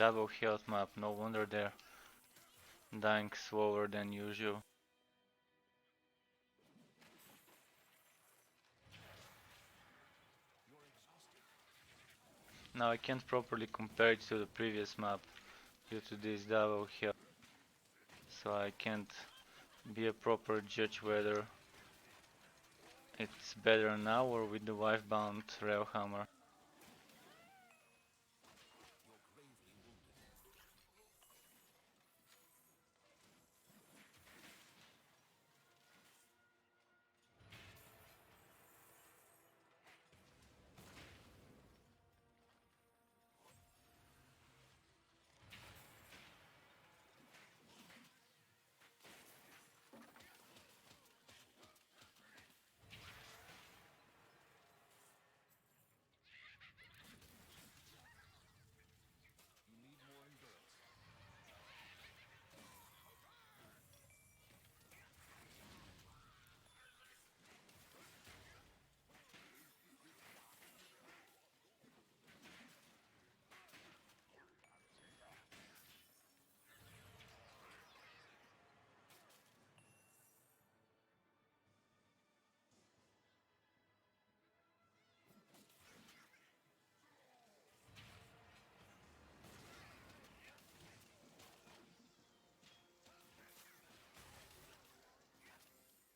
Speaker 1: Double health map, no wonder they're dying slower than usual. Now I can't properly compare it to the previous map due to this double health, so I can't be a proper judge whether it's better now or with the wife-bound Railhammer.
Speaker 2: You need more endurance.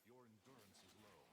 Speaker 2: Your endurance is low.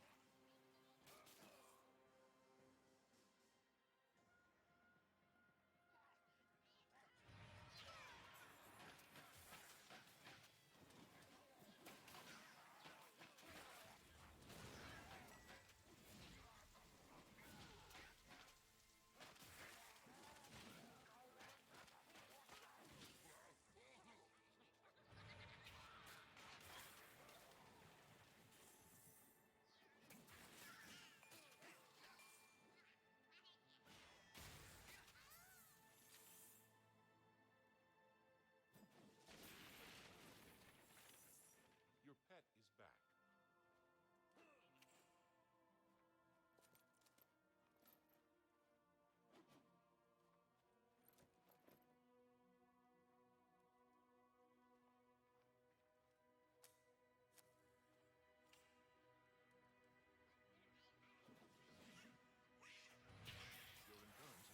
Speaker 2: Your pet is back. Your endurance is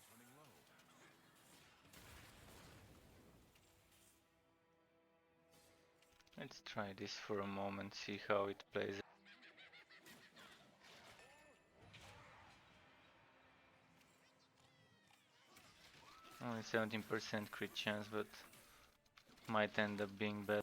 Speaker 2: running low.
Speaker 1: Let's try this for a moment, see how it plays. Only 17% crit chance, but might end up being better.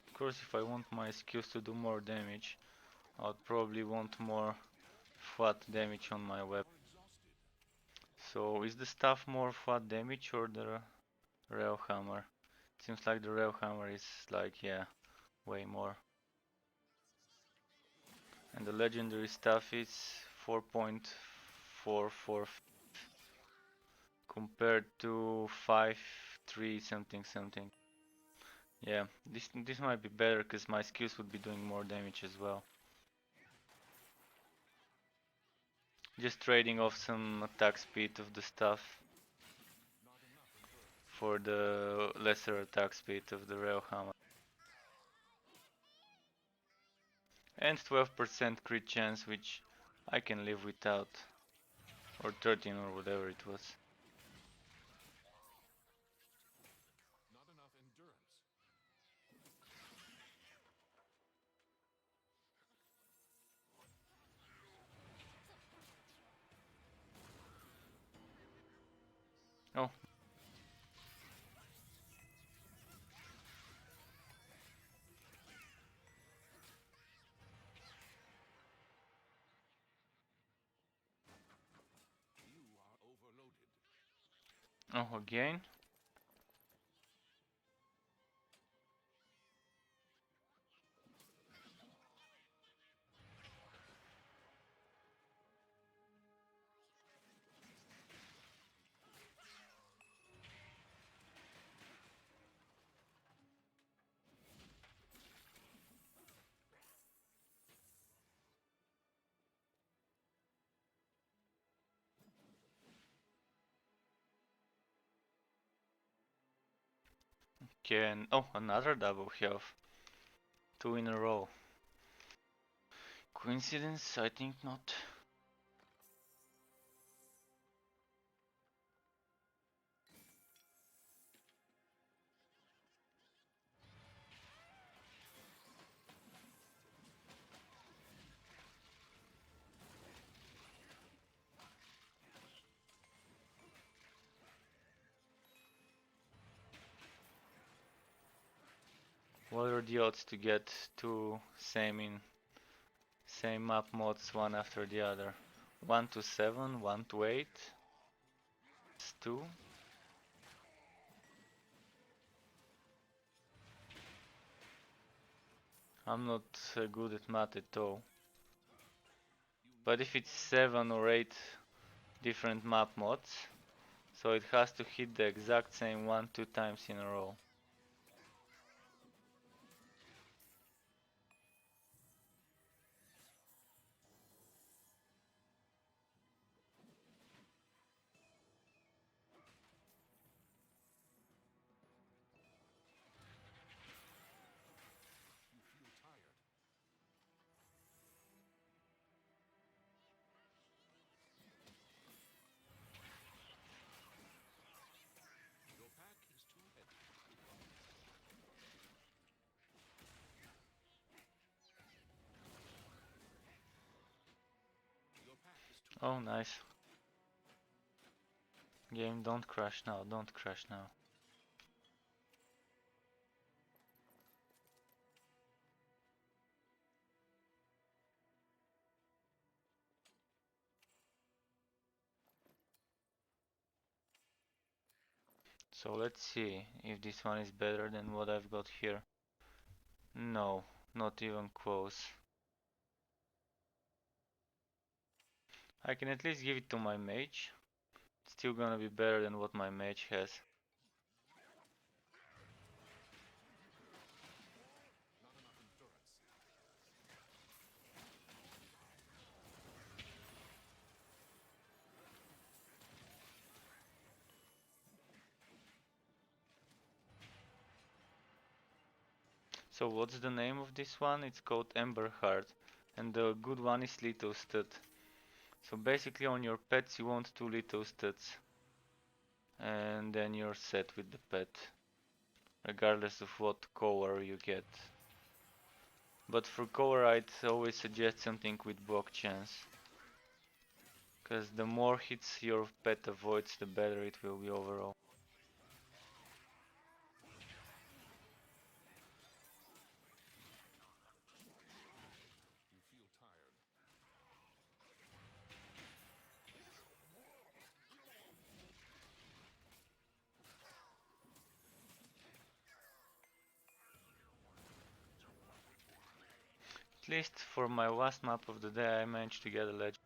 Speaker 1: Of course, if I want my skills to do more damage, I'd probably want more flat damage on my weapon. So is the staff more flat damage or the rail hammer? Seems like the rail hammer is like, yeah, way more. And the legendary staff is 4.44 compared to 5.3 something something. Yeah, this might be better because my skills would be doing more damage as well. Just trading off some attack speed of the staff for the lesser attack speed of the railhammer. And 12% crit chance, which I can live without. Or 13 or whatever it was.
Speaker 2: Not enough endurance.
Speaker 1: Oh. Oh, again? Okay, and oh, another double health. 2 in a row. Coincidence? I think not. What are the odds to get two same map mods one after the other? 1 to 7, 1 to 8. It's 2. I'm not good at math at all. But if it's 7 or 8 different map mods, so it has to hit the exact same one 2 times in a row.
Speaker 2: You feel tired. Your pack is too heavy. Your pack is too
Speaker 1: Oh, nice. Game, don't crash now, don't crash now. So let's see if this one is better than what I've got here. No, not even close. I can at least give it to my mage. It's still gonna be better than what my mage has.
Speaker 2: not enough endurance.
Speaker 1: So what's the name of this one? It's called Ember Heart. And the good one is Little Stud. So basically on your pets you want 2 Little Studs. And then you're set with the pet. Regardless of what color you get. But for color I'd always suggest something with block chance. Because the more hits your pet avoids, the better it will be overall.
Speaker 2: You feel tired.
Speaker 1: At least for my last map of the day I managed to get a legend.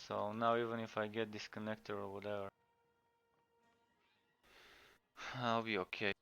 Speaker 1: So now even if I get disconnected or whatever, I'll be okay.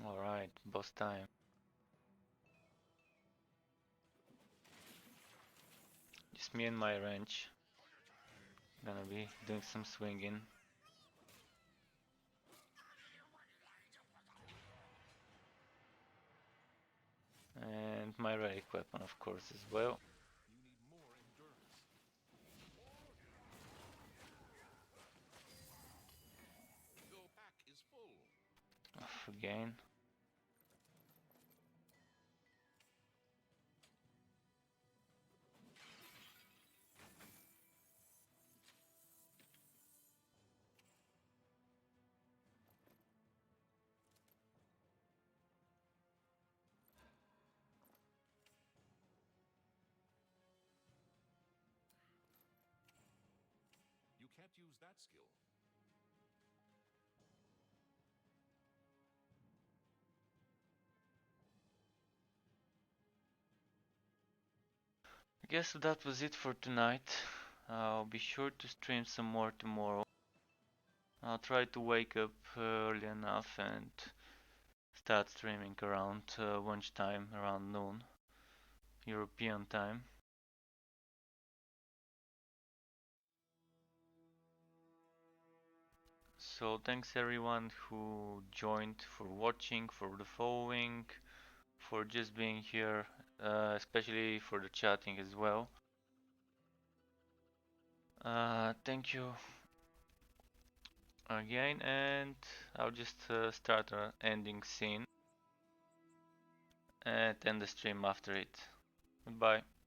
Speaker 1: Alright, boss time. Just me and my range. Gonna be doing some swinging. And my relic weapon, of course, as well.
Speaker 2: You need more endurance. Your pack is full.
Speaker 1: Off again.
Speaker 2: You can't use that skill.
Speaker 1: I guess that was it for tonight. I'll be sure to stream some more tomorrow. I'll try to wake up early enough and start streaming around lunchtime, around noon, European time. So thanks everyone who joined, for watching, for the following, for just being here, especially for the chatting as well. Thank you again, and I'll just start an ending scene and end the stream after it. Goodbye.